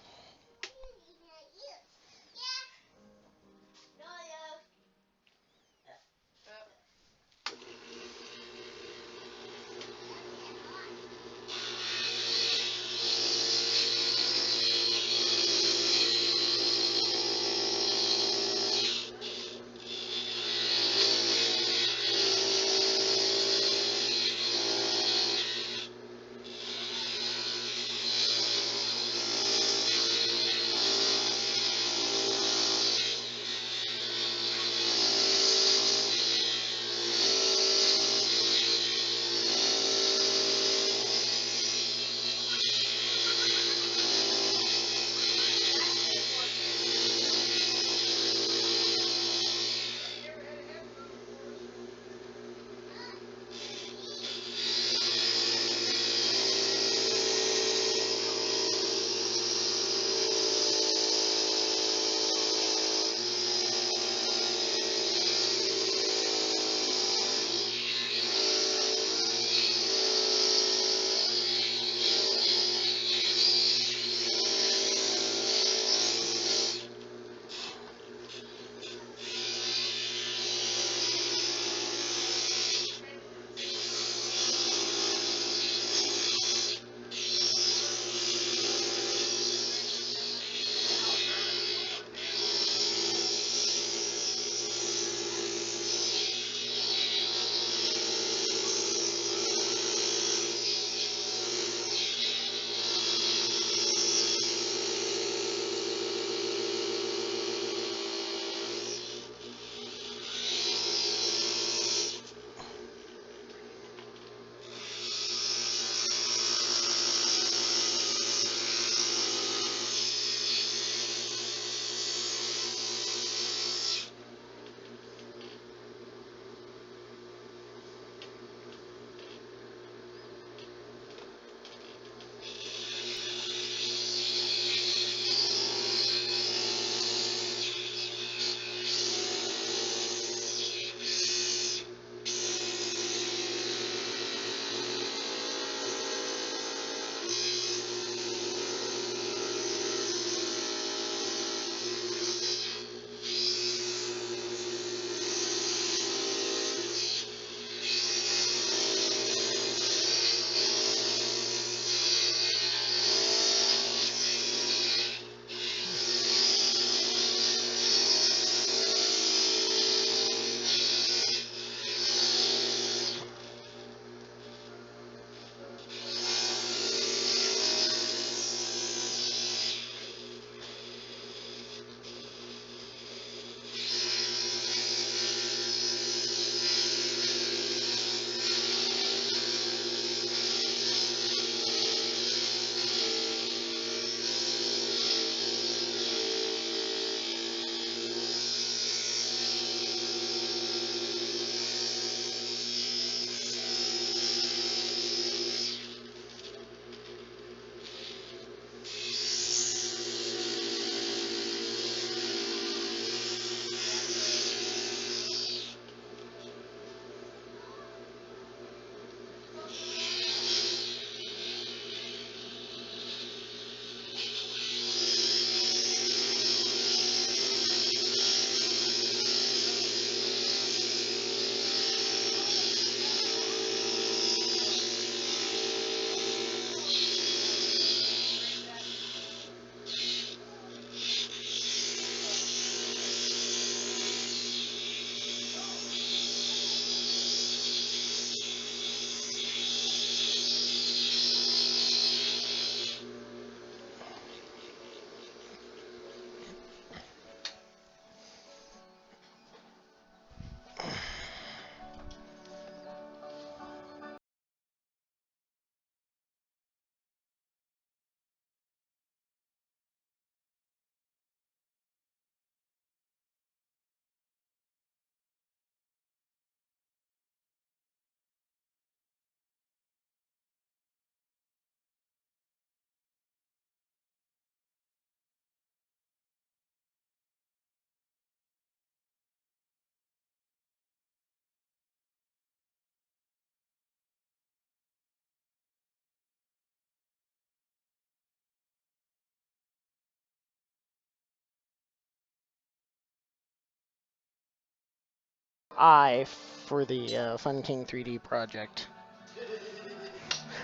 I for the Fun King 3D project.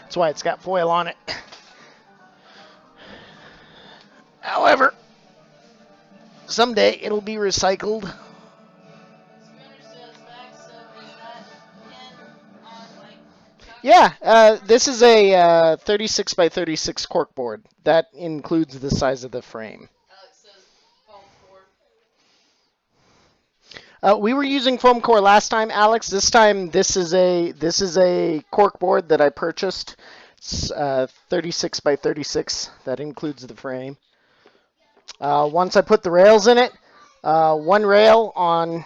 That's why it's got foil on it. However, someday it'll be recycled. Spooner says Max, so is that pin on like Chuck? Yeah, this is a 36 by 36 corkboard. That includes the size of the frame. Alex says foam core. We were using foam core last time, Alex. This time, this is a cork board that I purchased. It's 36 by 36. That includes the frame. Once I put the rails in it, one rail on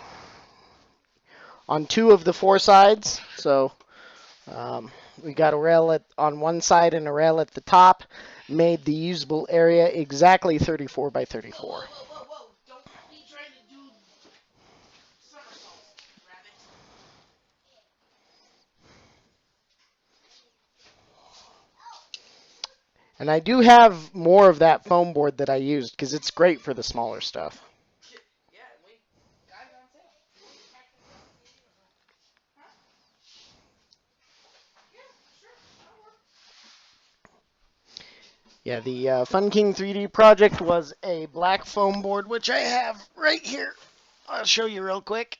two of the four sides. So we got a rail on one side and a rail at the top. Made the usable area exactly 34 by 34. Whoa, whoa, whoa, whoa. Don't be trying to do somersaults, rabbit. And I do have more of that foam board that I used because it's great for the smaller stuff. Yeah, we got it on sale. Huh? Yeah, sure. That'll work. Yeah, the Fun King 3D project was a black foam board, which I have right here. I'll show you real quick.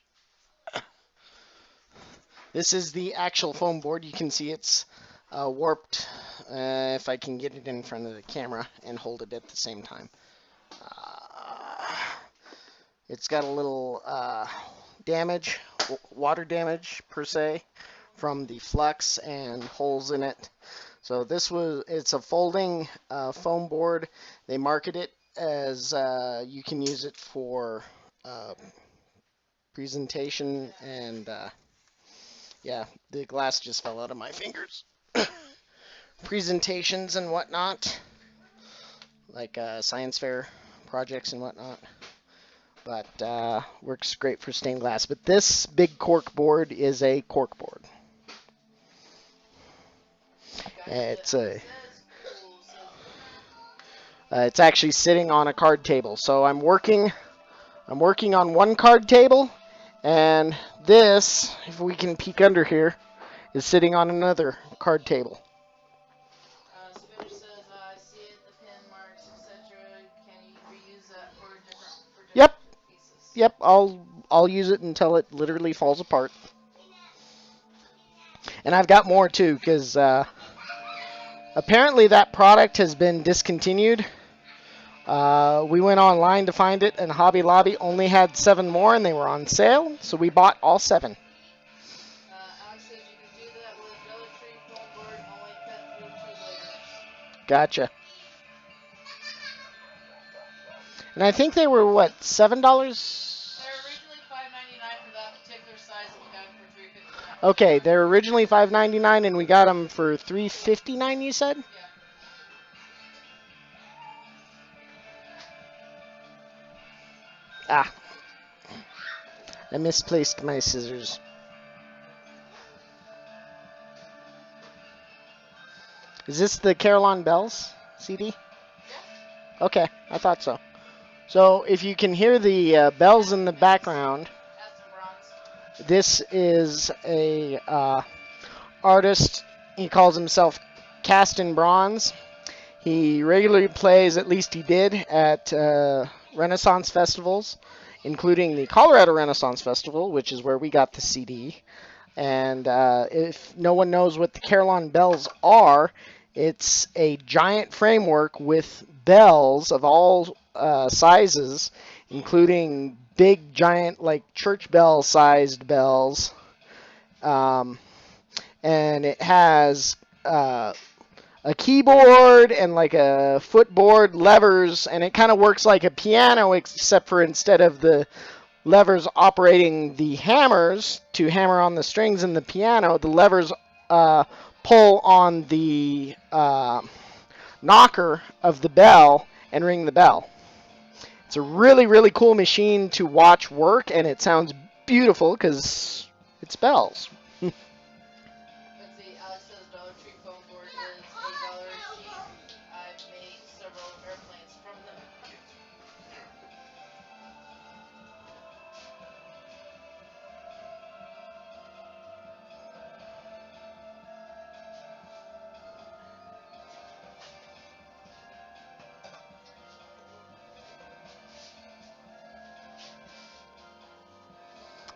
This is the actual foam board. You can see it's warped if I can get it in front of the camera and hold it at the same time. It's got a little damage, water damage per se, from the flux and holes in it. So it's a folding foam board. They market it as you can use it for presentation and yeah, the glass just fell out of my fingers. Presentations and whatnot, like science fair projects and whatnot. But works great for stained glass. But this big cork board is a cork board. It's actually sitting on a card table. So I'm working on one card table, and this, if we can peek under here, is sitting on another card table. Spooner says, I see it, the pin marks, etc. Can you reuse that for different Yep, pieces? yep. I'll use it until it literally falls apart. And I've got more too, because apparently that product has been discontinued. We went online to find it, and Hobby Lobby only had 7 more, and they were on sale, so we bought all 7. Alex says you can do that with Dollar Tree foam board, only cut through 2 layers. Gotcha. And I think they were, what, $7? They're originally $5.99 for that particular size, and we got them for $3.59. Okay, they're originally $5.99, and we got them for $3.59, you said? Yeah. Ah. I misplaced my scissors. Is this the Caroline Bells CD? Yeah. Okay, I thought so. So if you can hear the bells in the background, Add some bronze. this is a artist. He calls himself Cast in Bronze. He regularly plays, at least he did, at Renaissance festivals, including the Colorado Renaissance Festival, which is where we got the CD. And if no one knows what the Carillon bells are, it's a giant framework with bells of all sizes, including big, giant, like church bell sized bells. And it has a keyboard and like a footboard, levers, and it kind of works like a piano, except for instead of the levers operating the hammers to hammer on the strings in the piano, the levers pull on the knocker of the bell and ring the bell. It's a really, really cool machine to watch work, and it sounds beautiful because it's bells. Let's see, Alex says Dollar Tree foam board is $8 cheap. I've made several airplanes from them.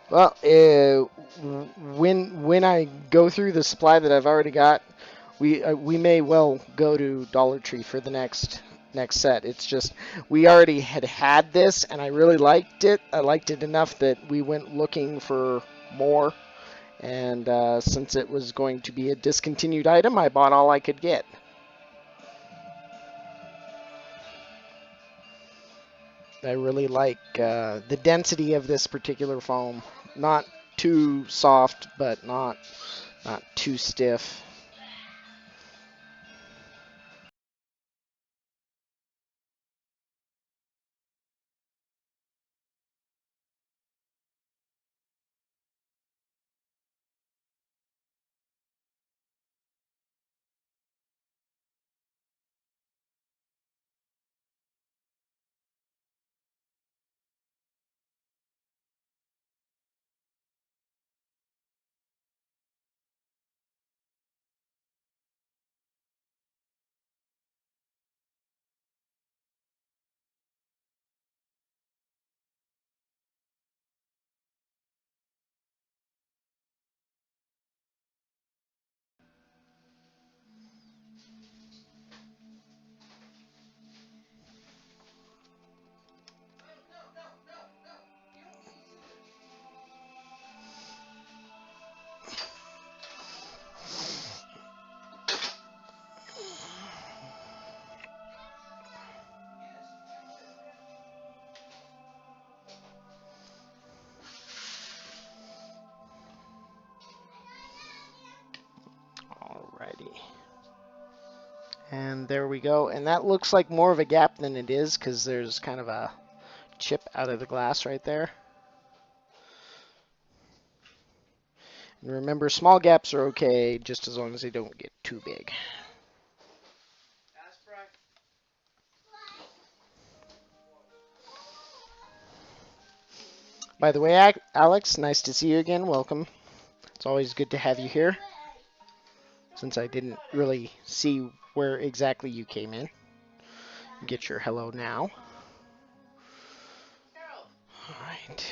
Well, when I go through the supply that I've already got, we may well go to Dollar Tree for the next set. It's just we already had this, and I really liked it. I liked it enough that we went looking for more. And since it was going to be a discontinued item, I bought all I could get. I really like the density of this particular foam. Not too soft, but not too stiff. Alrighty. And there we go. And that looks like more of a gap than it is because there's kind of a chip out of the glass right there. And remember, small gaps are okay just as long as they don't get too big. By the way, Alex, nice to see you again. Welcome. It's always good to have you here, since I didn't really see where exactly you came in. Get your hello now. Harold. Alright.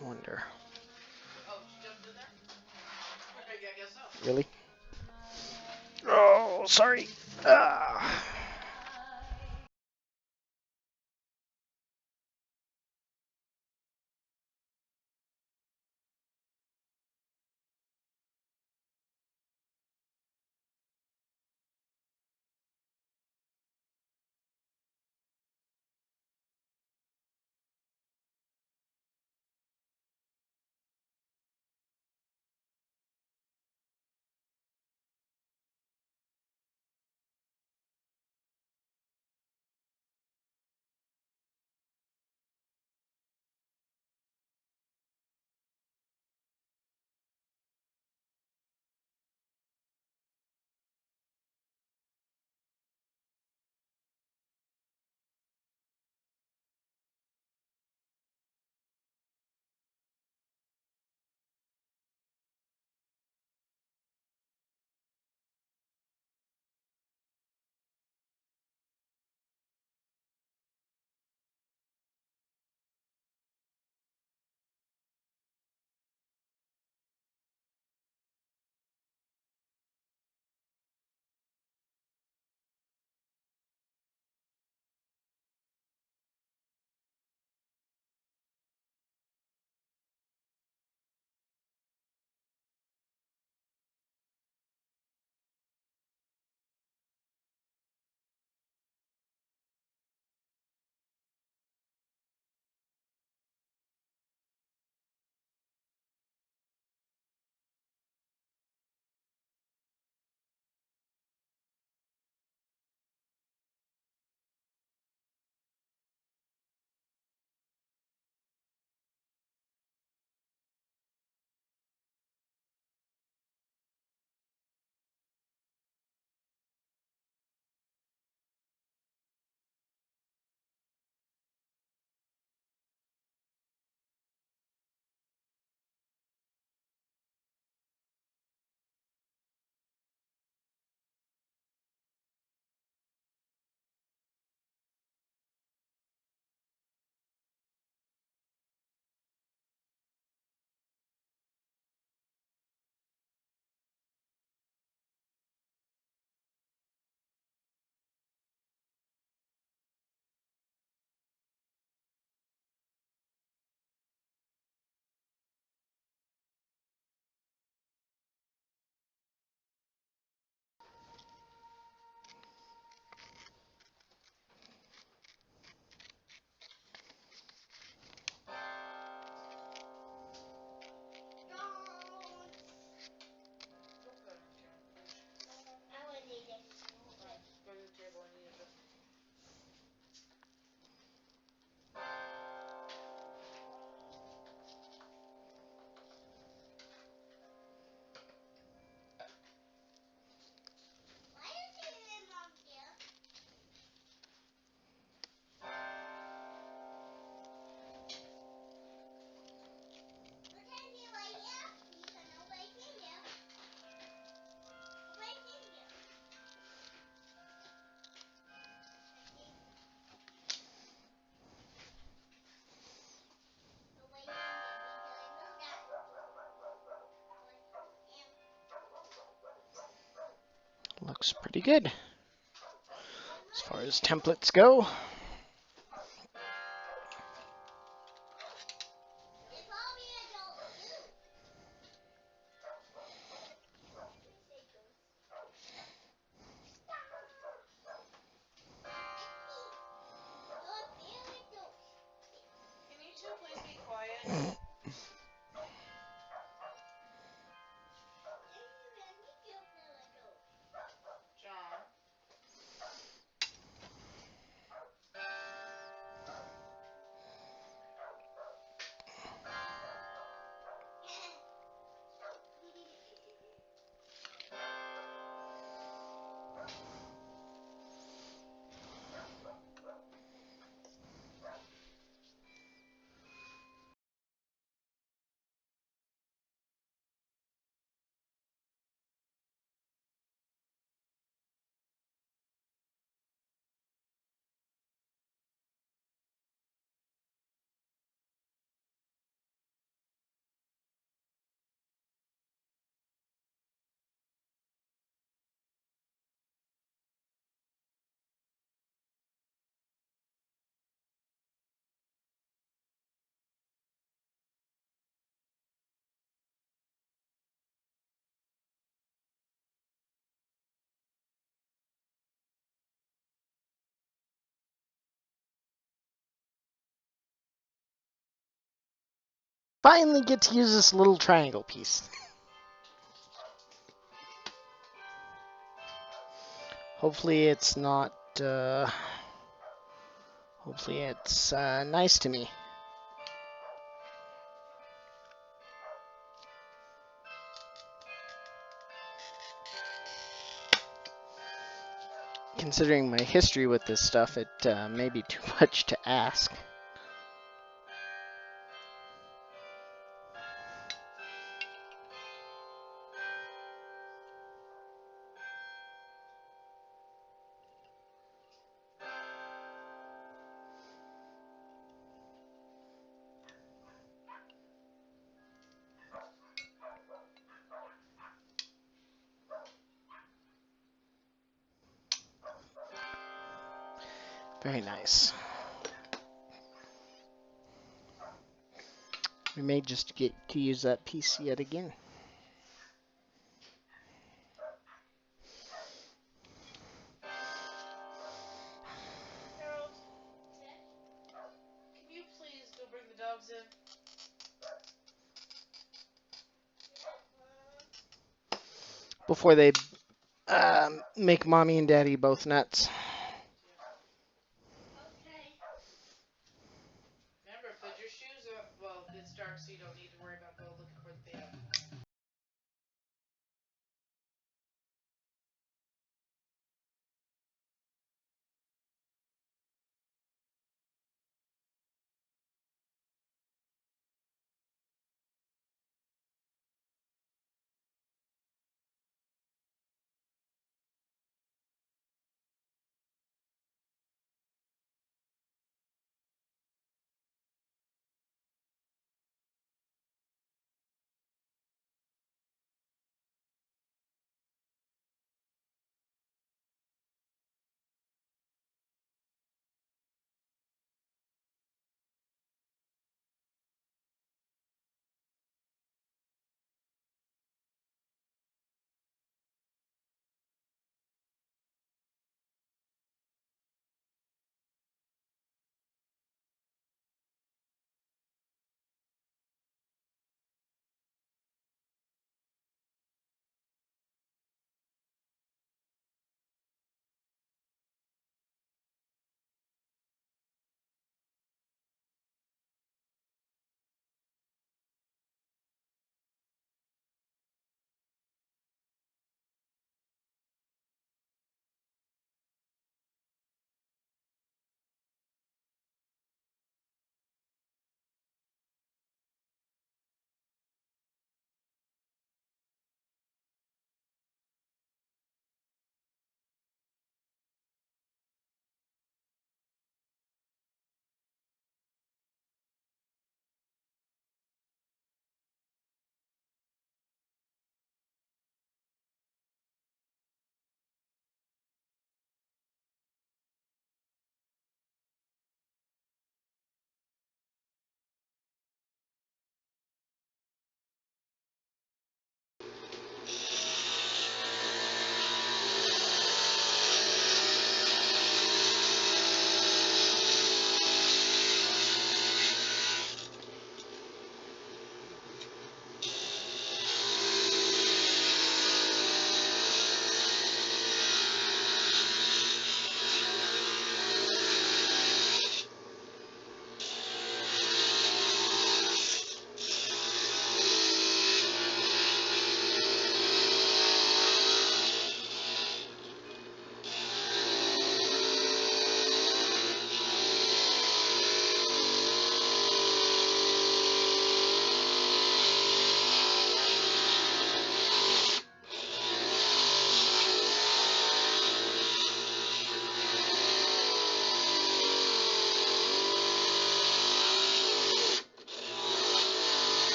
Wonder. Oh, she jumped in there? I guess so. Really? Oh, sorry. Ah. Looks pretty good as far as templates go. Can you two please be quiet? John. Finally get to use this little triangle piece. Hopefully it's not, hopefully it's nice to me. Considering my history with this stuff, it may be too much to ask. Very nice. We may just get to use that piece yet again. Harold, can you please go bring the dogs in? Before they make mommy and daddy both nuts. Remember, put your shoes on. Well, it's dark, so you don't need to worry about going looking for the piano.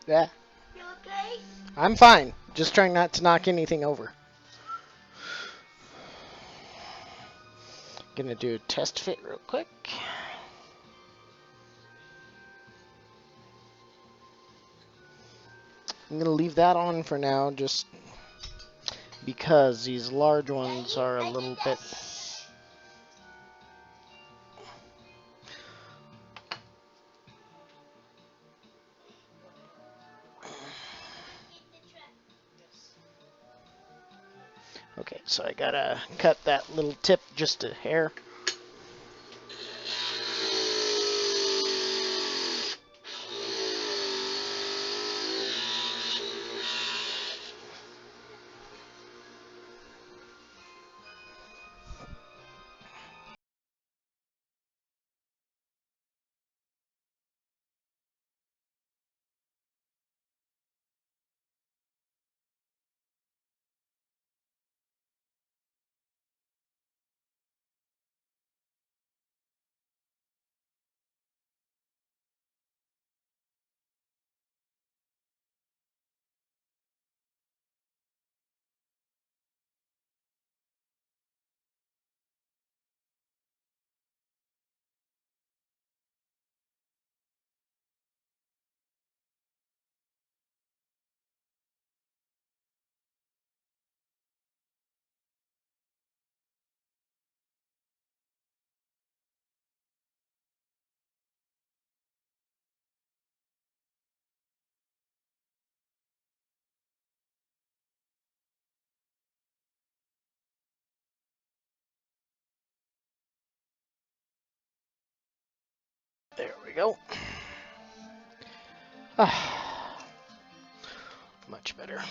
Yeah, You okay? I'm fine. Just trying not to knock anything over. Gonna do a test fit real quick. I'm gonna leave that on for now, just because these large ones are a little bit. Okay, so I gotta cut that little tip just a hair. There we go. Ah, much better.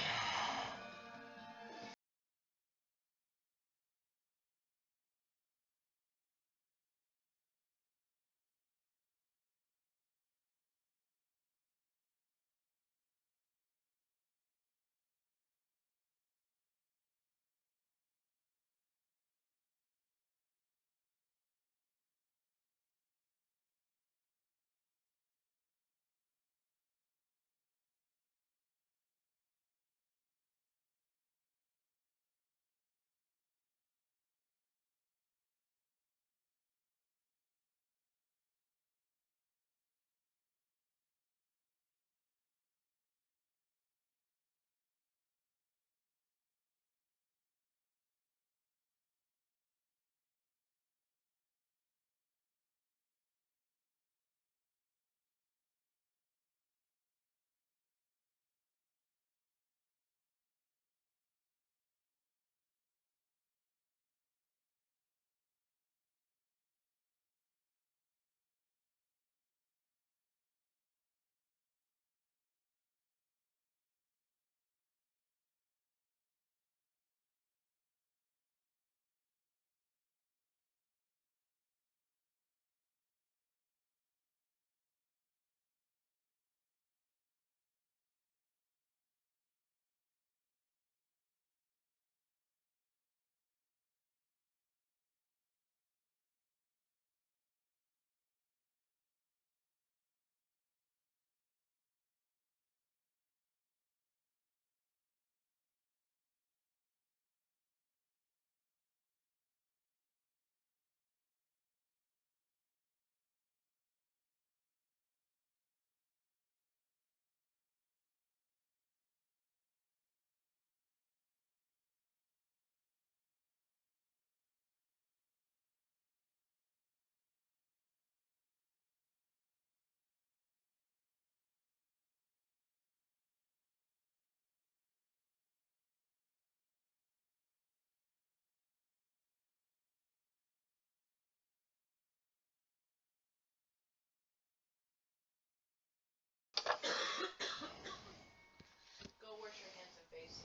Go wash your hands and face.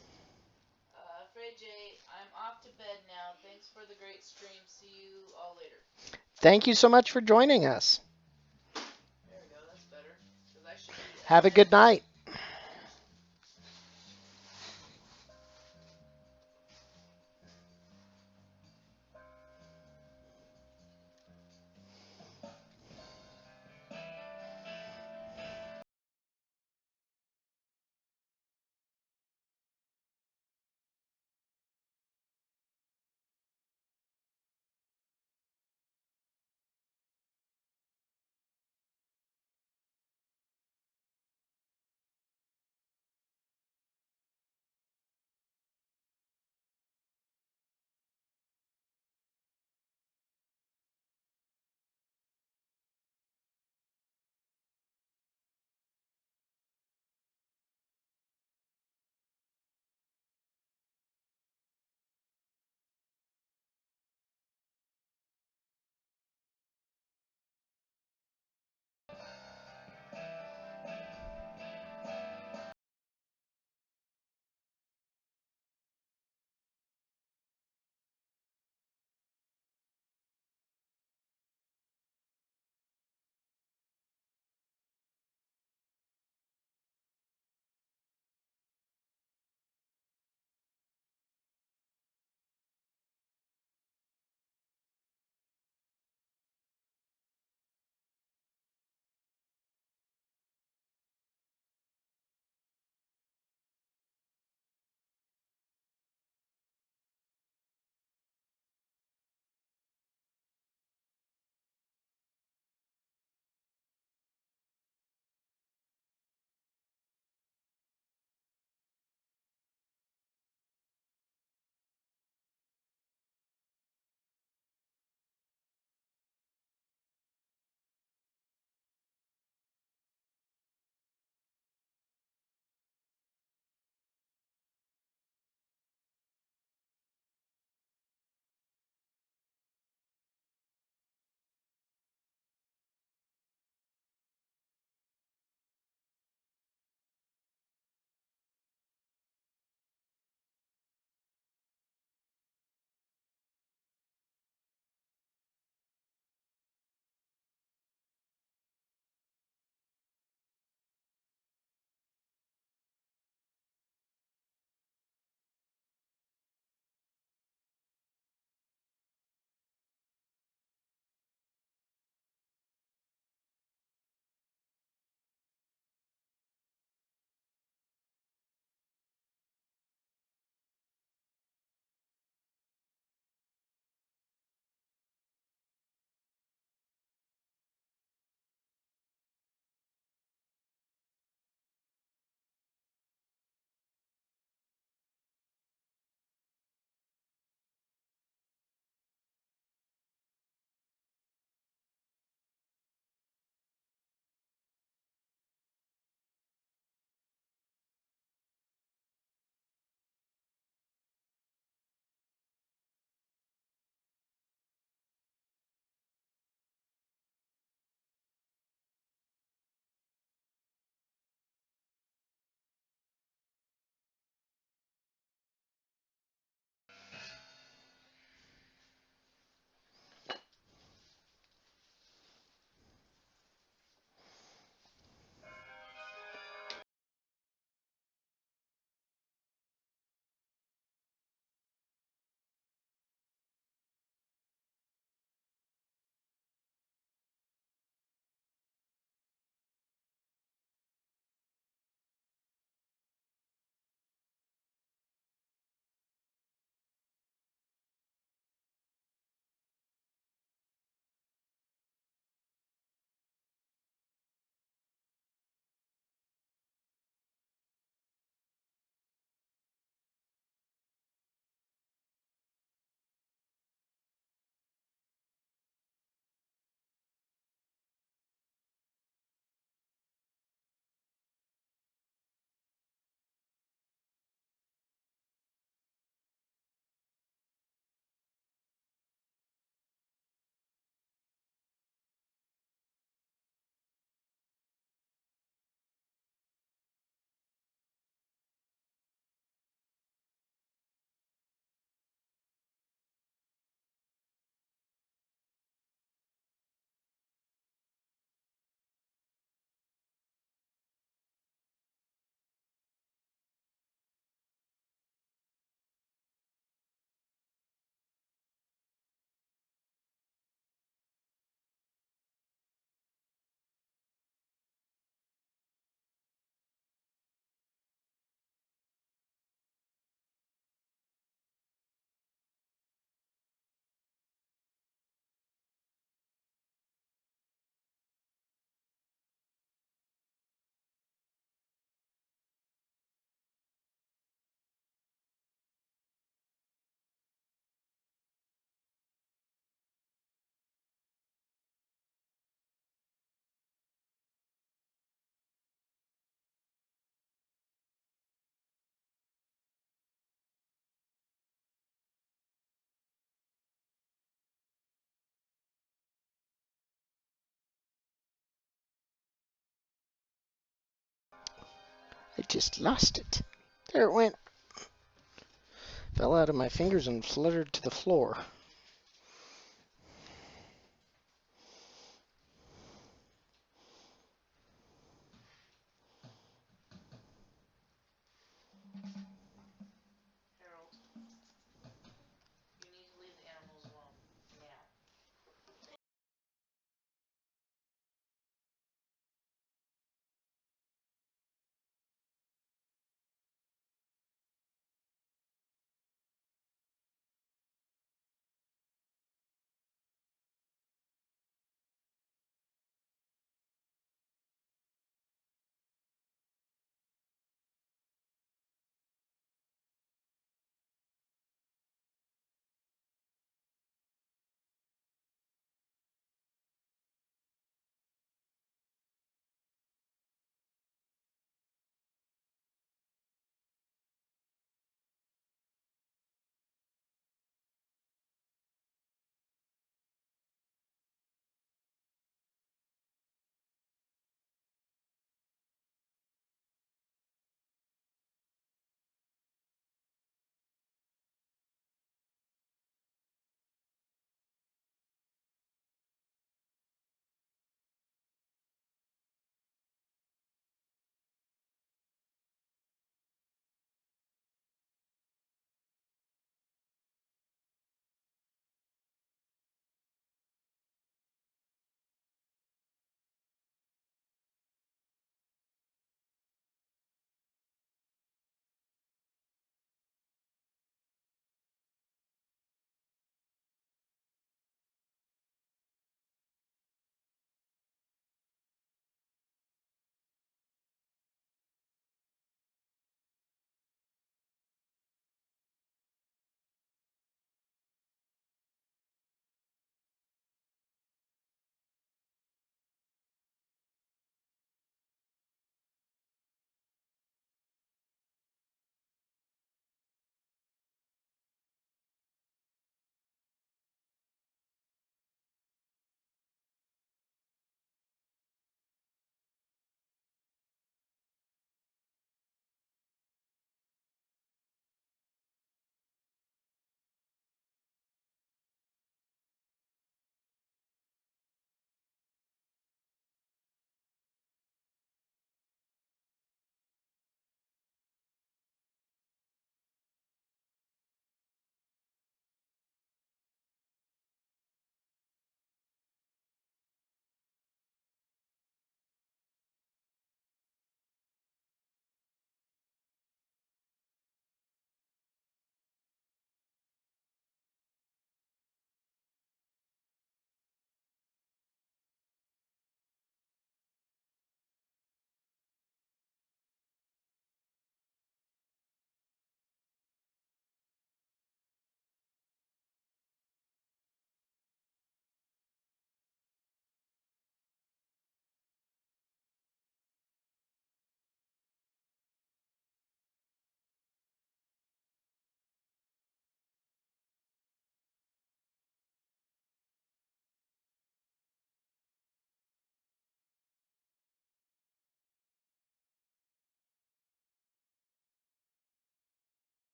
Fred J, I'm off to bed now. Thanks for the great stream. See you all later. Thank you so much for joining us. There we go. That's better. Because I should be Have a good night. I just lost it. There it went. Fell out of my fingers and fluttered to the floor. Harold, you need to leave the animals alone. Now.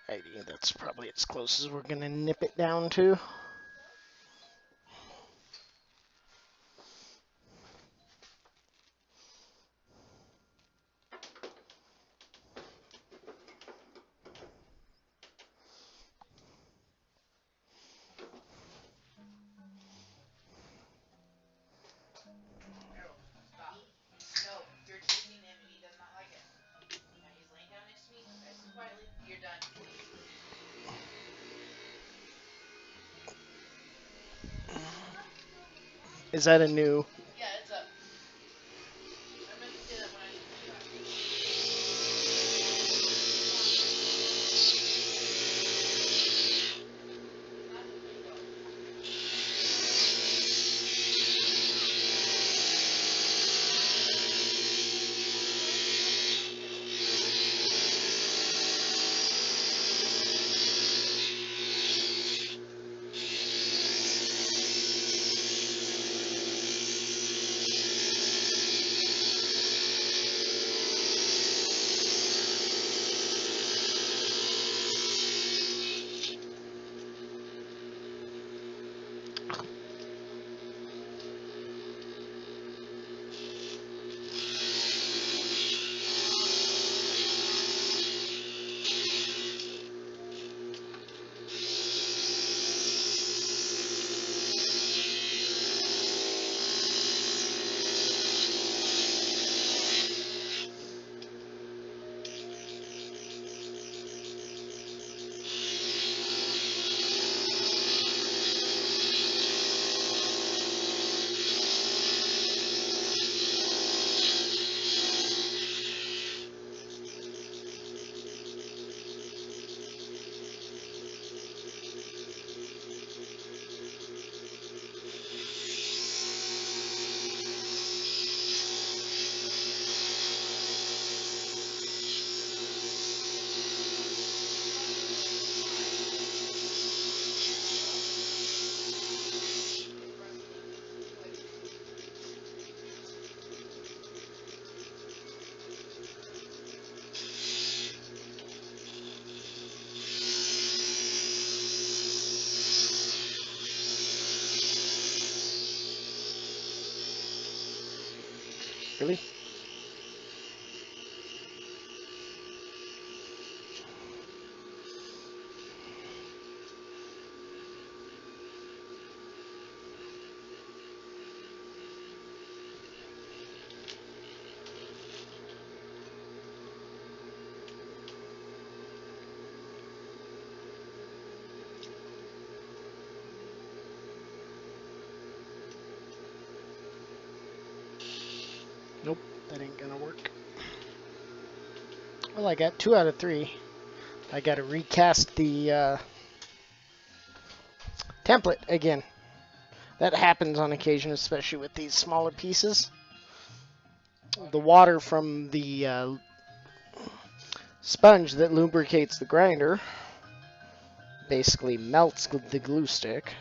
Alrighty, that's probably as close as we're gonna nip it down to. Harold, stop. No, you're chasing him and he does not like it. Now he's laying down next to me. Nice and quietly. You're done. Is that a new? Yeah, it's up. I meant to say that when I took you back. Not the bingo. Really? Nope, that ain't gonna work. Well, I got 2 out of 3. I gotta recast the template again. That happens on occasion, especially with these smaller pieces. The water from the sponge that lubricates the grinder basically melts the glue stick.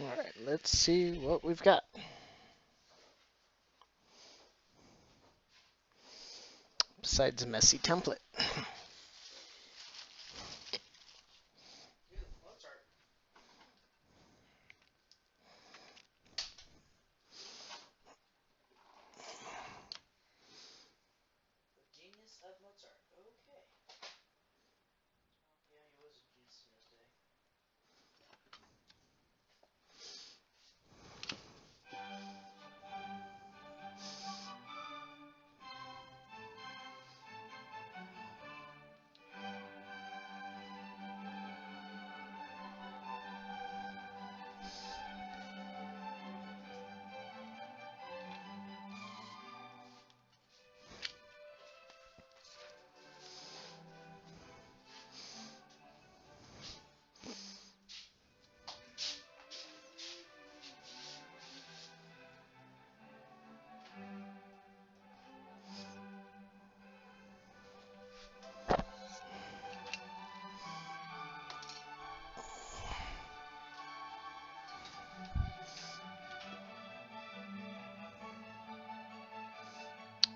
Alright, let's see what we've got. Besides a messy template. Dude, Mozart. The genius of Mozart. Okay. Yeah, he was a genius in his day.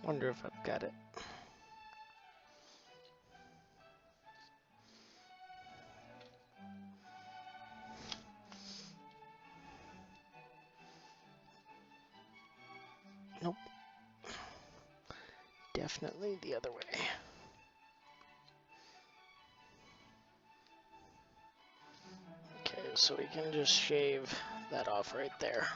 Wonder if I've got it. Nope. Definitely the other way. Okay, so we can just shave that off right there.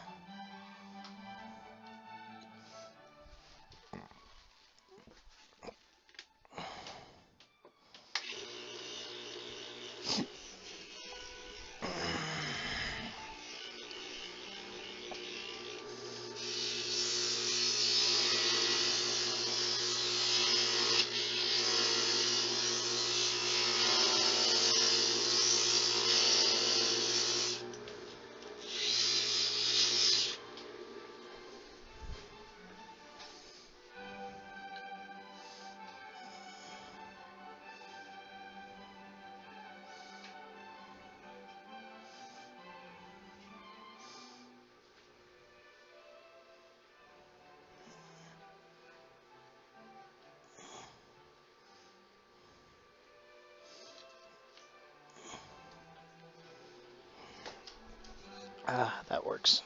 Ah, that works.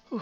Whew.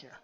here.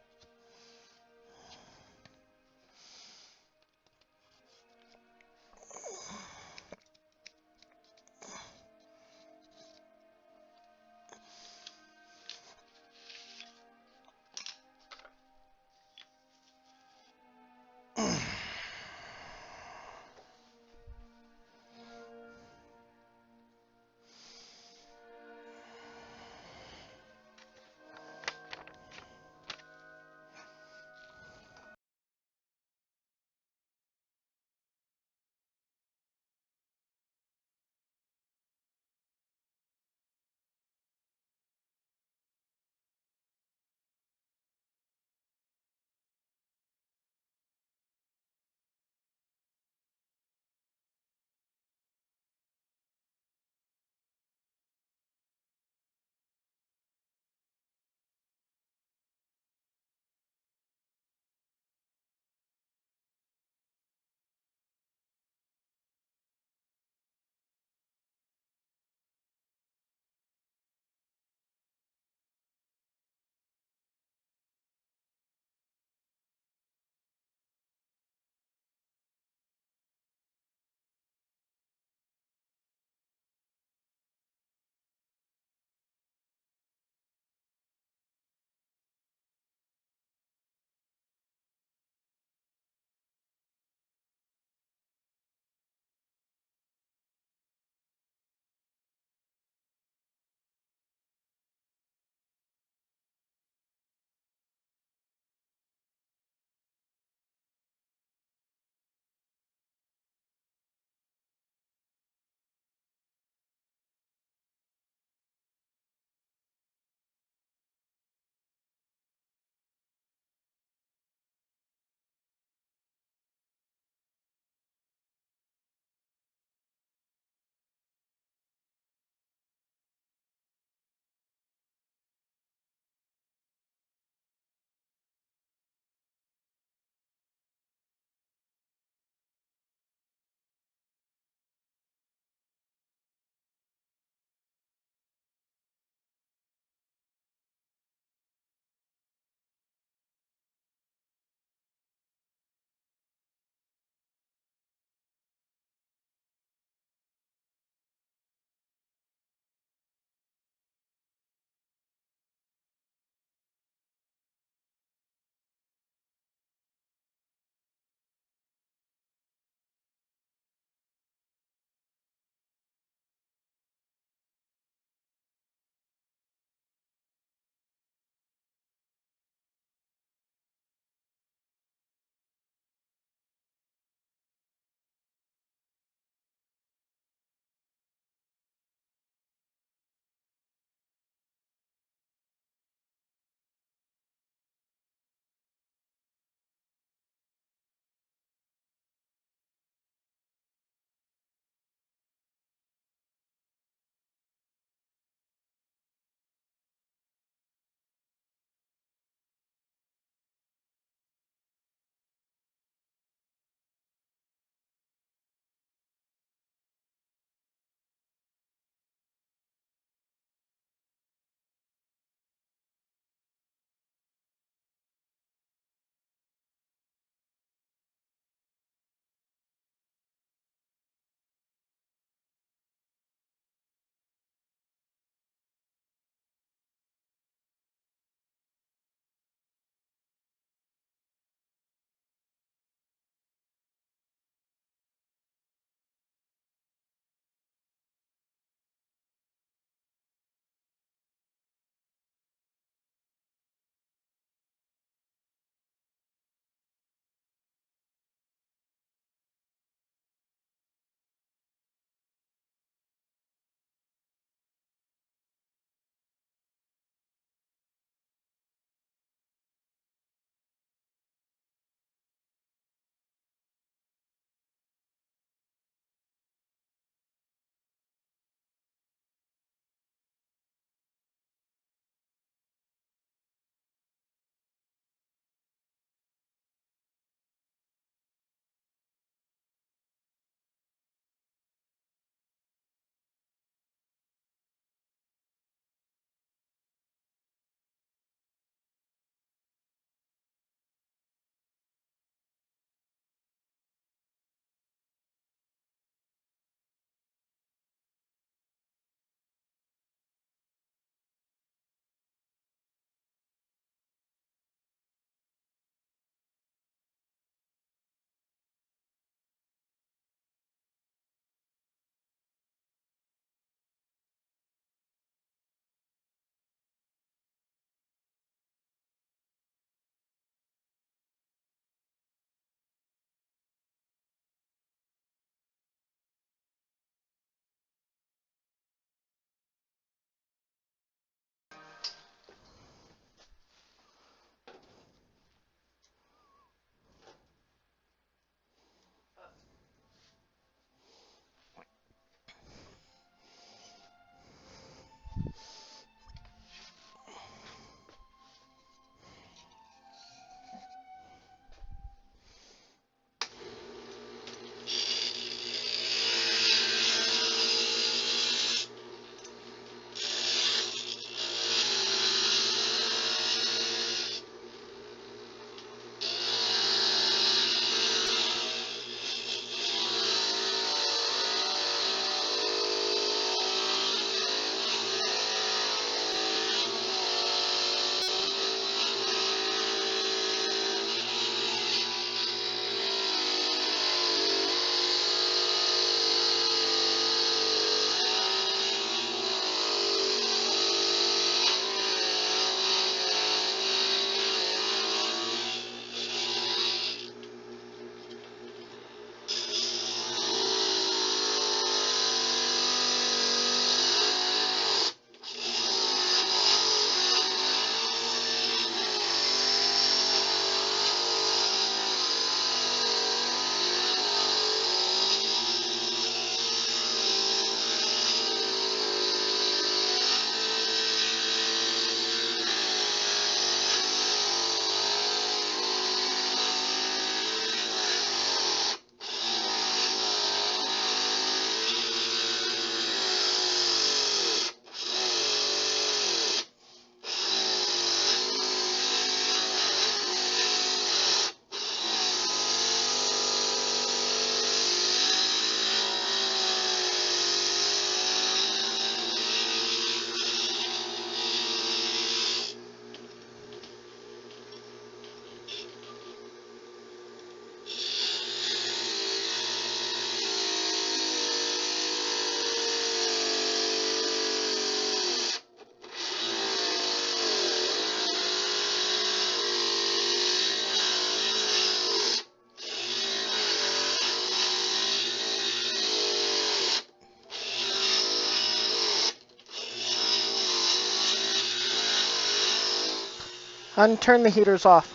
And turn the heaters off.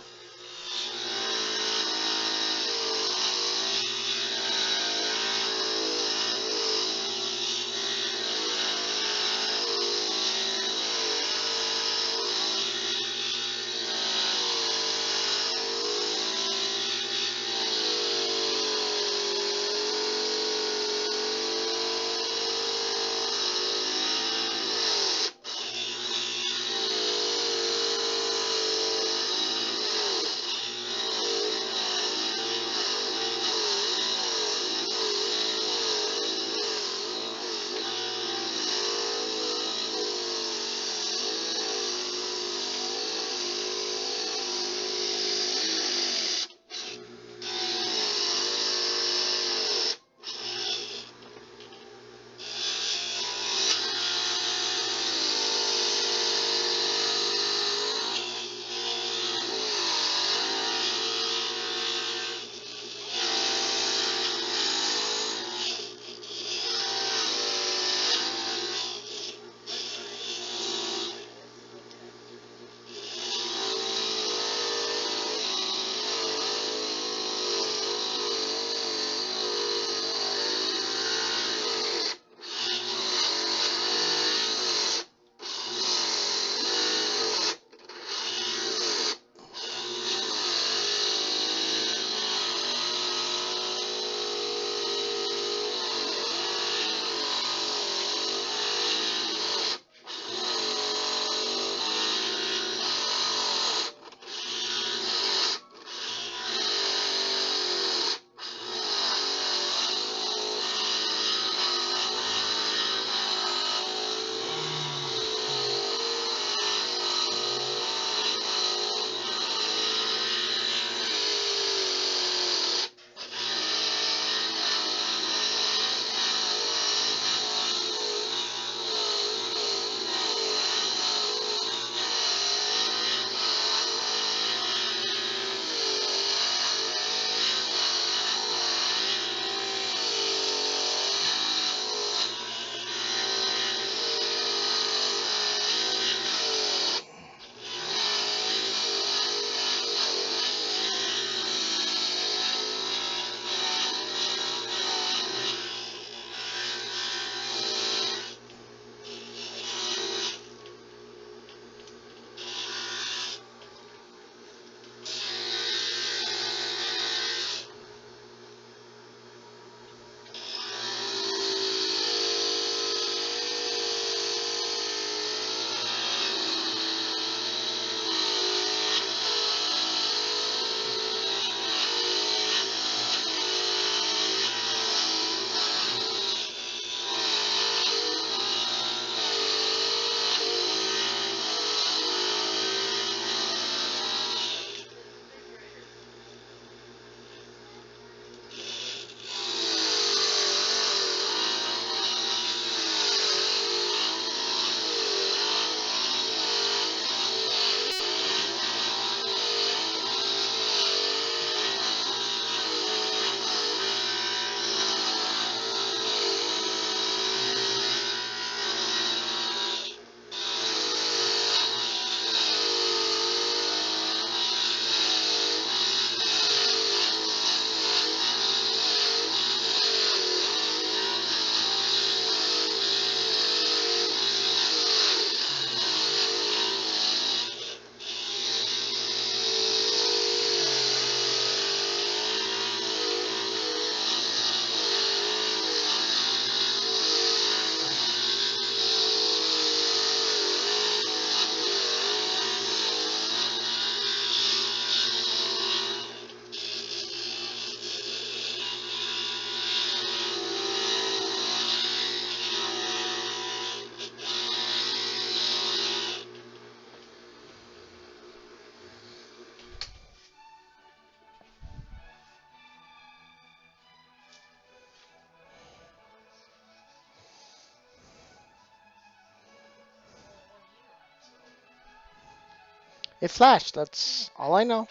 It flashed. That's all I know. You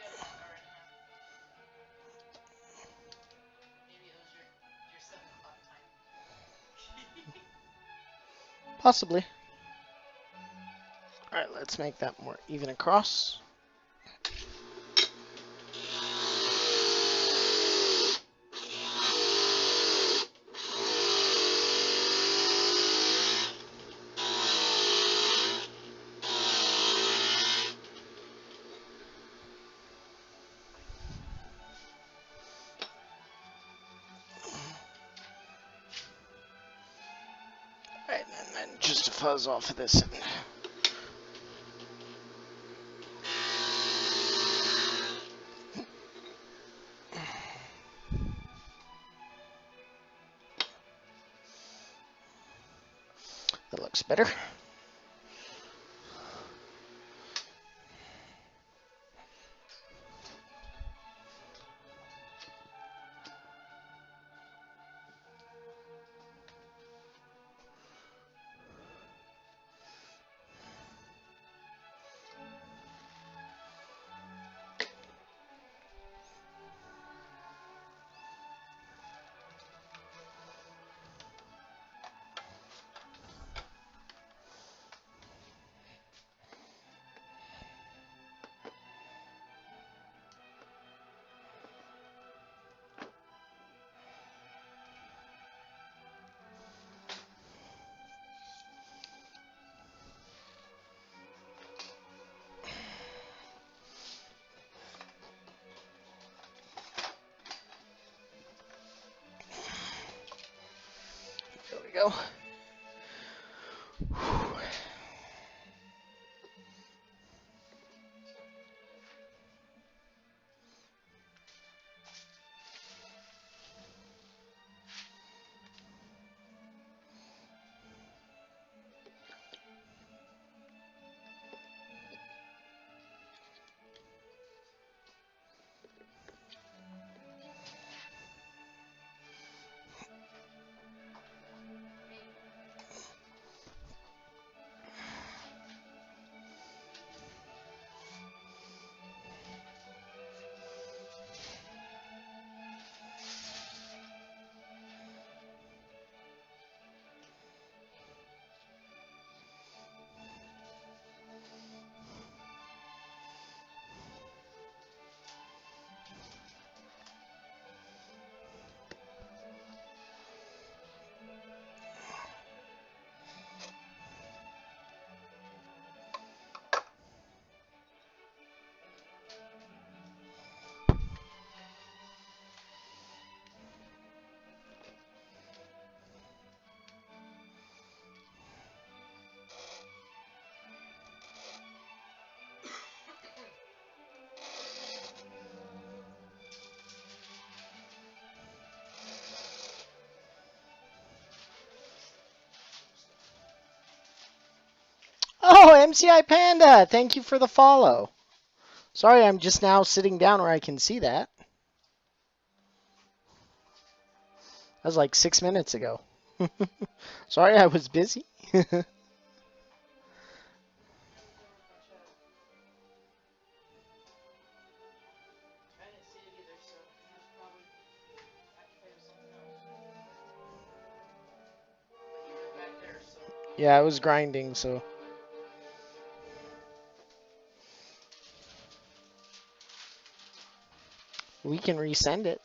got an hour and a half. Maybe it was your 7 o'clock time. Possibly. let's make that more even across. Right, and then just a fuzz off of this. That looks better. There we go. Oh, MCI Panda, thank you for the follow. Sorry, I'm just now sitting down where I can see that. That was like 6 minutes ago. Sorry, I was busy. Yeah, I was grinding, so. We can resend it.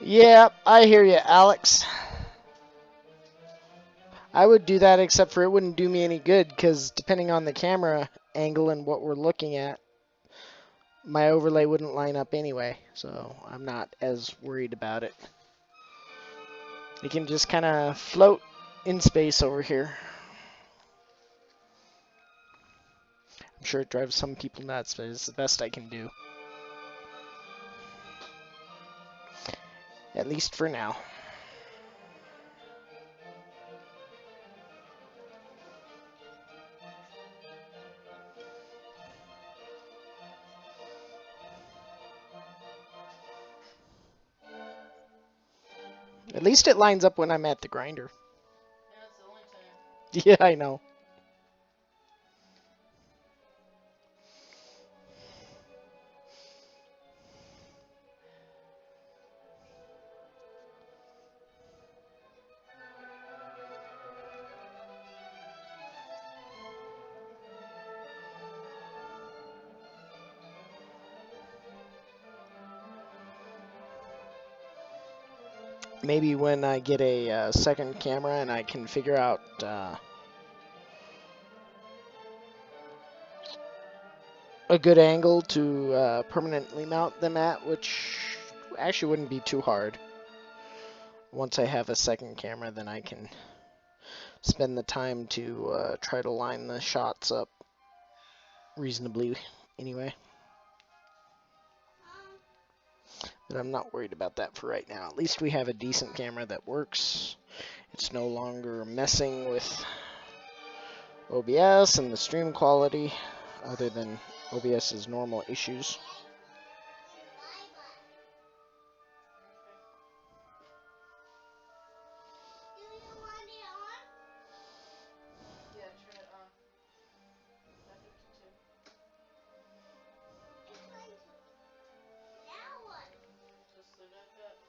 Yeah, I hear you, Alex. I would do that, except for it wouldn't do me any good, because depending on the camera angle and what we're looking at, my overlay wouldn't line up anyway, so I'm not as worried about it. It can just kind of float in space over here. I'm sure it drives some people nuts, but it's the best I can do. At least for now. At least it lines up when I'm at the grinder. Yeah, that's the only time. Yeah, I know. Maybe when I get a second camera and I can figure out a good angle to permanently mount them at, which actually wouldn't be too hard. Once I have a second camera, then I can spend the time to try to line the shots up reasonably anyway. But I'm not worried about that for right now. At least we have a decent camera that works. It's no longer messing with OBS and the stream quality, other than OBS's normal issues. Yeah, turn it on. 5:52. Just leave it at that. Yeah.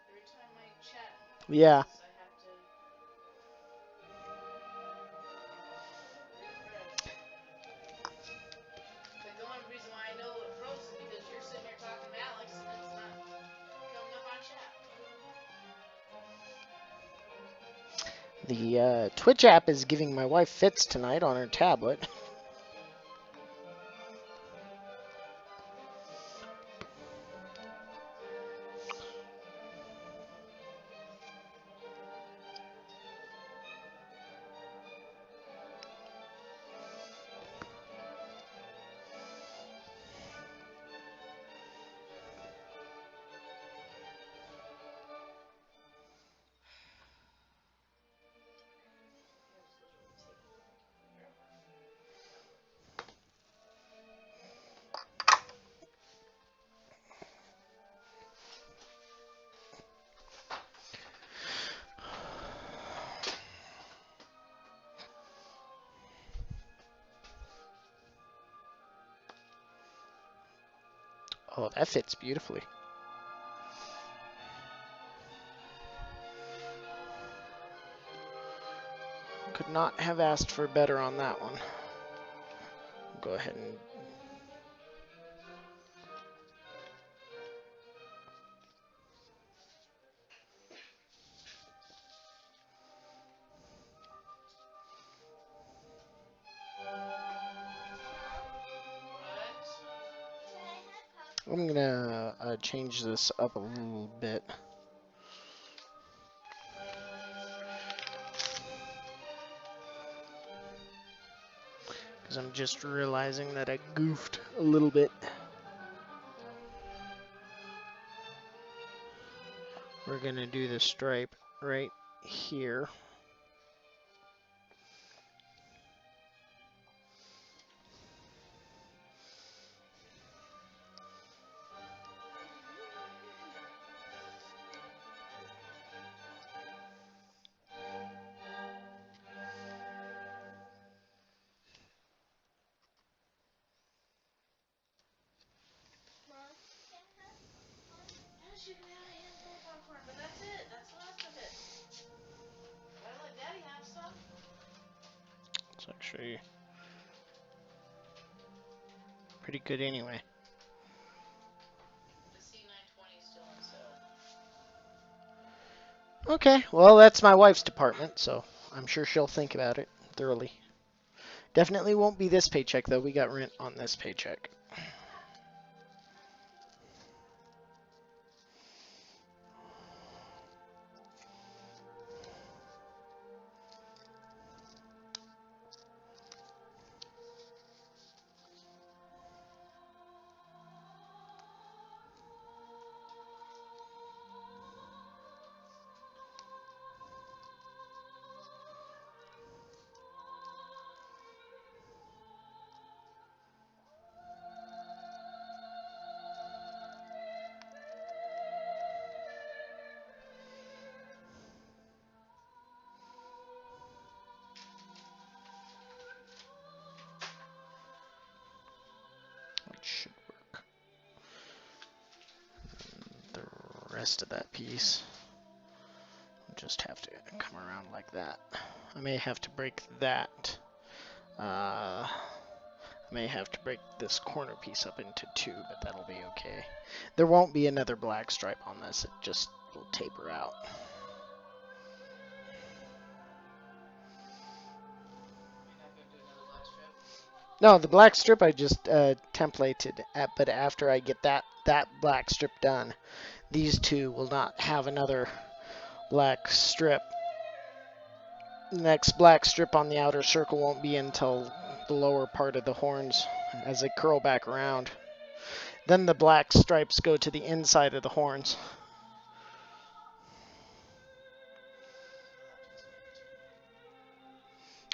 Every time my chat Yeah. freezes, I have to refresh. Like the only reason why I know it froze is because you're sitting here talking to Alex and it's not coming up on chat. The Twitch app is giving my wife fits tonight on her tablet. Yeah, this was really taking forever. Oh, that fits beautifully. Could not have asked for better on that one. Go ahead and What? I'm gonna change this up a little bit. Because I'm just realizing that I goofed a little bit. We're gonna do the stripe right here. Yes, you can have a handful of popcorn, but that's it. That's the last of it. Gotta let Daddy have some. It's actually pretty good anyway. The C920 is still on sale. Okay, well, that's my wife's department, so I'm sure she'll think about it thoroughly. Definitely won't be this paycheck, though. We got rent on this paycheck. It should work. The rest of that piece will just have to come around like that. I may have to break that. I may have to break this corner piece up into two, but that'll be okay. There won't be another black stripe on this. It just will taper out. You're not gonna do another black strip? No, the black strip I just templated, but after I get that black strip done, these two will not have another black strip. The next black strip on the outer circle won't be until the lower part of the horns as they curl back around. Then the black stripes go to the inside of the horns.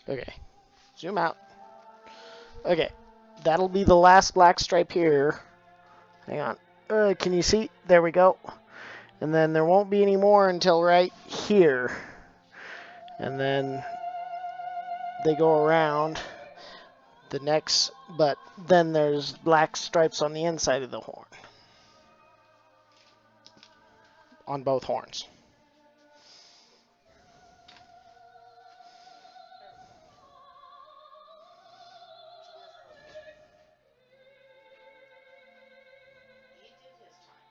Okay, zoom out. Okay, that'll be the last black stripe here. Hang on. Can you see? There we go. And then there won't be any more until right here. And then they go around the next, but then there's black stripes on the inside of the horn. On both horns. He did his time.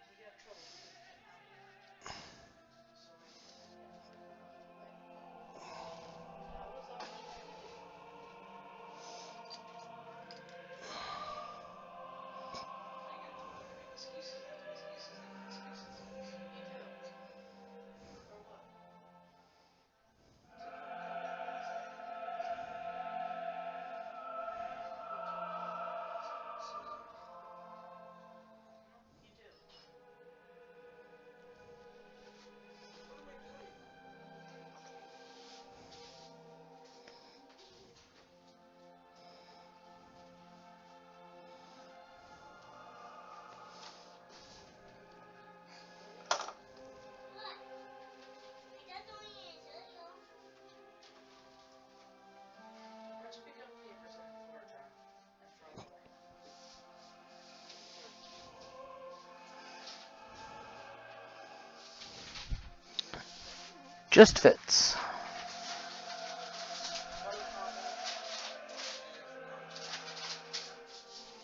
He got in trouble for doing that. So I was on my duty. I get in trouble for making excuses after excuses after excuses. You do. For what? To come back and say, who told you that? Susan. You do. What am I doing? Why don't you pick up paper so I can floor dry and throw them away? Just fits. Water fountain and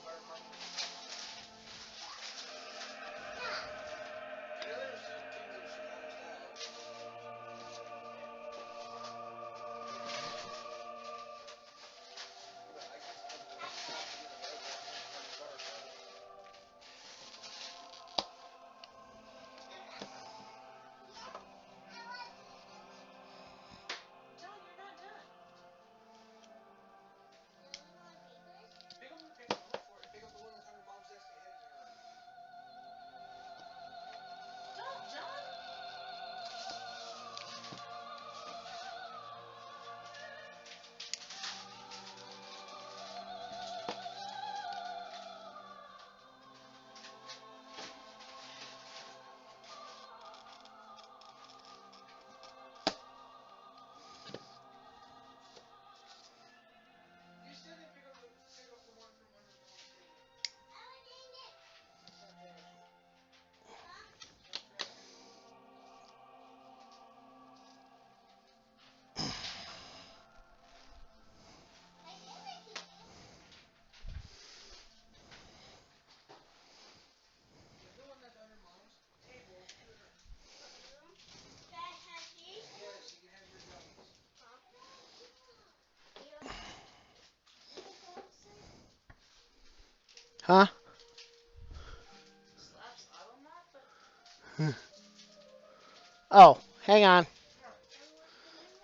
water fountain. You know, there's some things that she wants to have. Yeah, but I have to get a light bulb when it turns dark. Huh? Slaps Automat, but Oh, hang on. come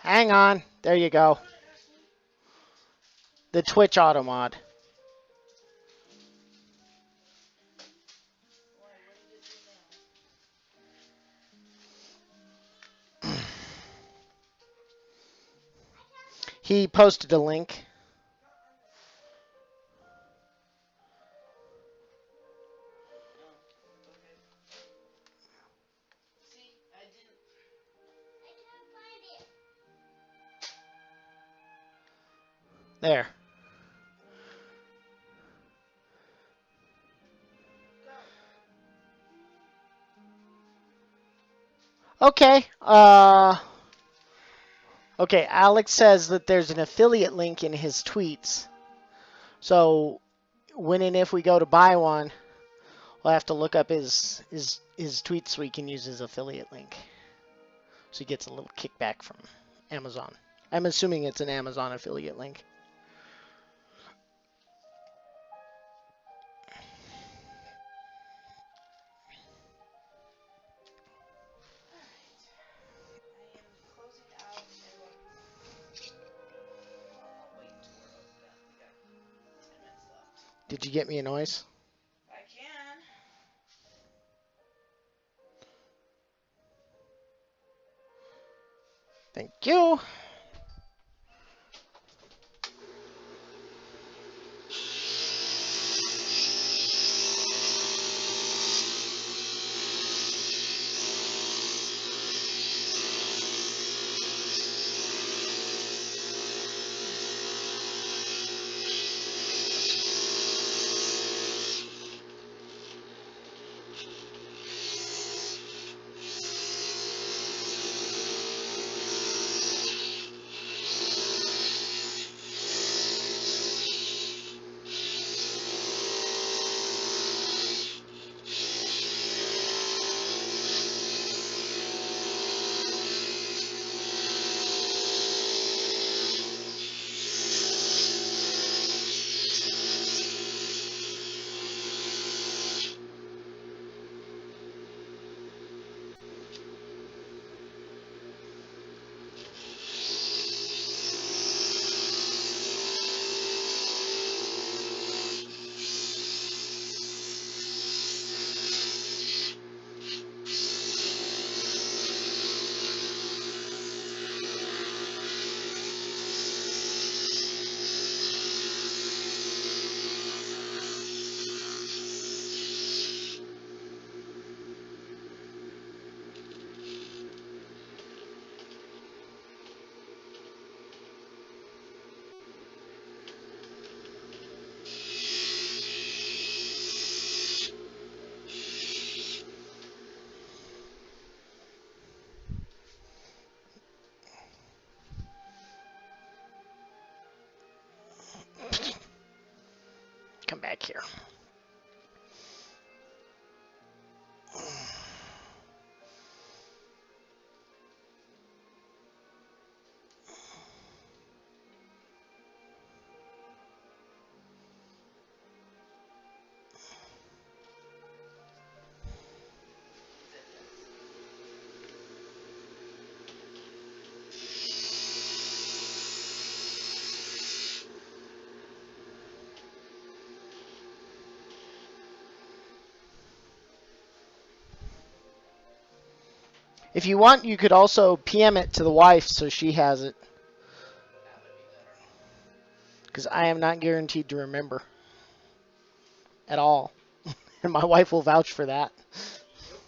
on. Hang on. There you go. The Twitch auto mod. Why? What did it do now? He posted a link. Oh, okay. See, I didn't. There. Go. Okay. Okay, Alex says that there's an affiliate link in his tweets. So when and if we go to buy one, we'll have to look up his tweets so we can use his affiliate link. So he gets a little kickback from Amazon. I'm assuming it's an Amazon affiliate link. Alright. I am closing out and going. Well, I'll wait until we're done. We got 10 minutes left. Did you get me a noise? I can. Thank you. Come back here. He said yes. If you want, you could also PM it to the wife so she has it. That would be better. Because I am not guaranteed to remember at all. And my wife will vouch for that. Yep.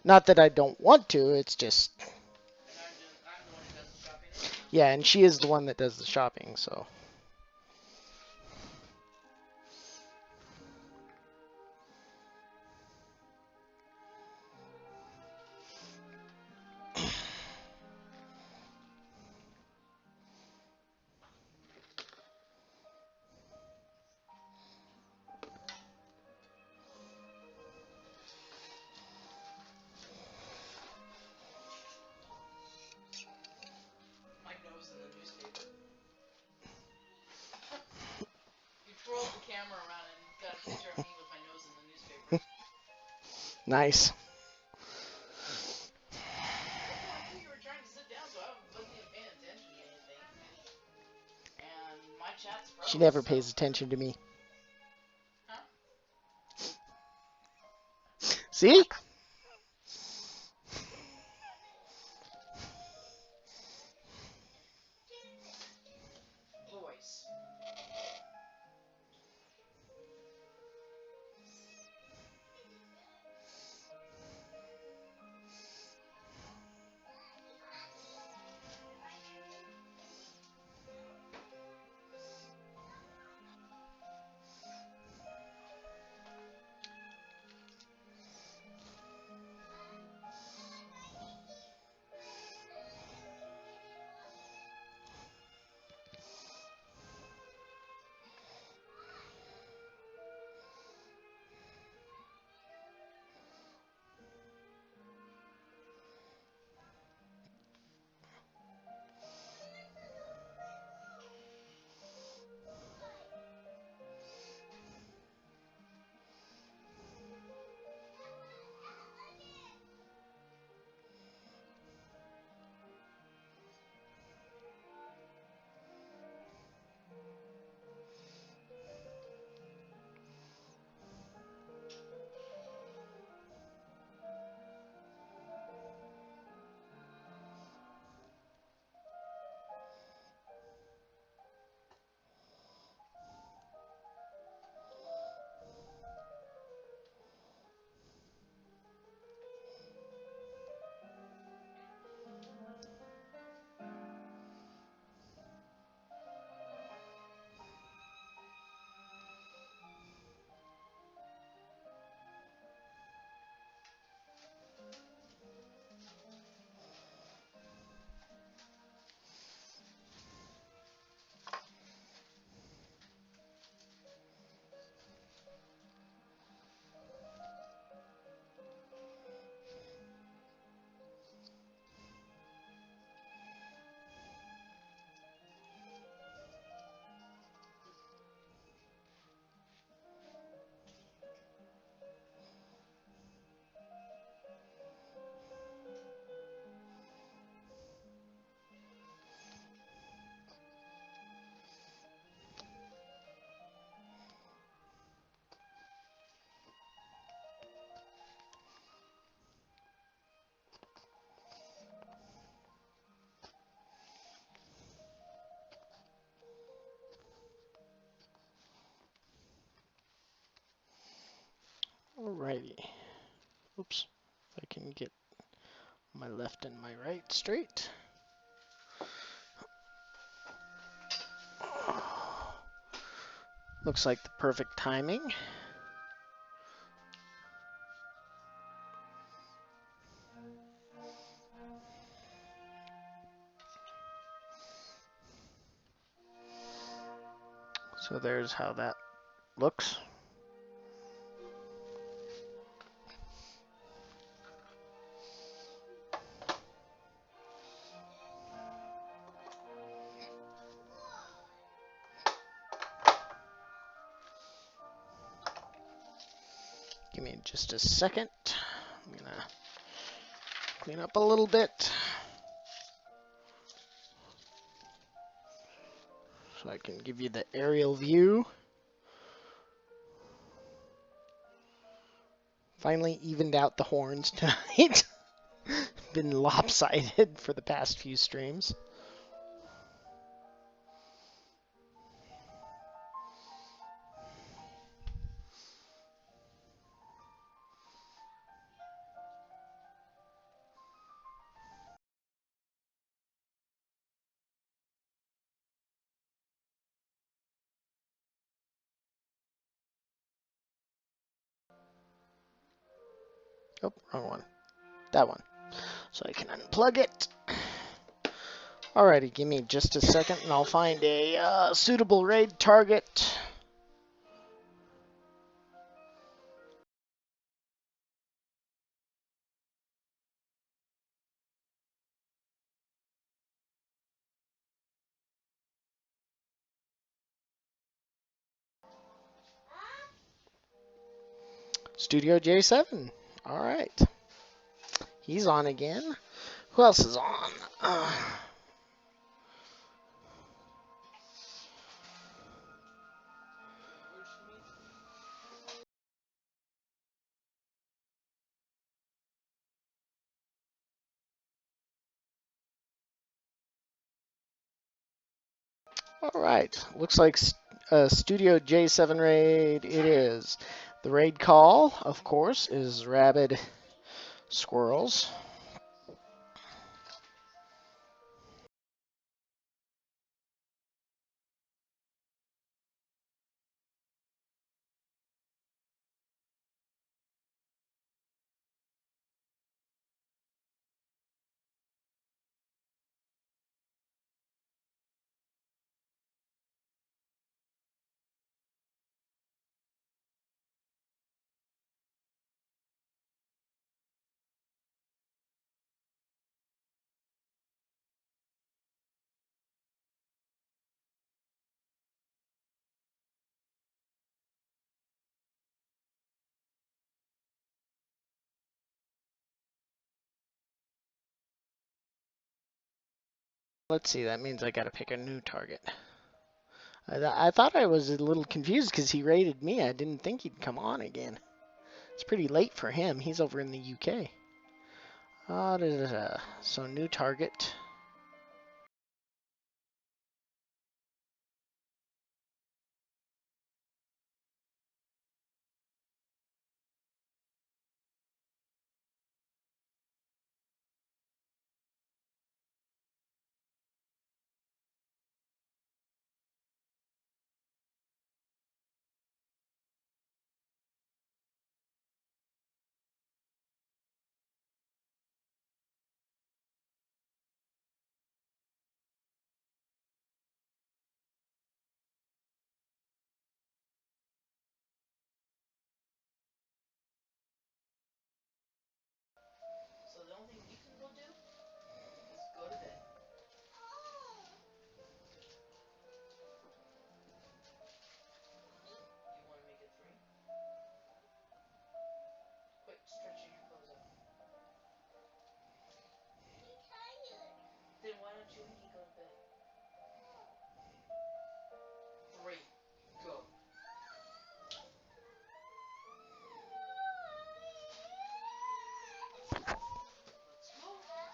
Not that I don't want to, it's just, And I'm the one who does the shopping. yeah, and she is the one that does the shopping, so. camera around and got a picture of me with my nose in the newspaper. Nice. Well, I knew you were trying to sit down, so I wasn't even paying attention to anything. And my chat's froze. She never so. pays attention to me. Huh? See? Boys. Alrighty. Oops. If I can get my left and my right straight. Looks like the perfect timing. So there's how that looks. Give me just a second. I'm gonna clean up a little bit so I can give you the aerial view. Finally evened out the horns tonight. Been lopsided for the past few streams. Oh, wrong one. That one. So I can unplug it. Alrighty, give me just a second and I'll find a suitable raid target. Studio J7. All right. He's on again. Who else is on? All right. Looks like Studio J7 raid it is. The raid call, of course, is Rabid Squirrels. Let's see, that means I gotta pick a new target. I thought I was a little confused because he raided me. I didn't think he'd come on again. It's pretty late for him. He's over in the UK. So new target. So the only thing you can go do is go to bed. You want to make it 3? Quit stretching your clothes out. Then why don't you and he go to bed? 3. Go. Let's go. Move it.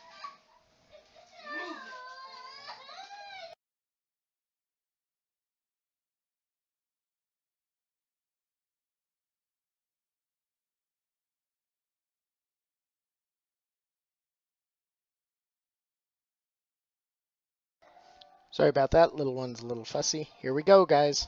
Sorry about that. Little one's a little fussy. Here we go, guys.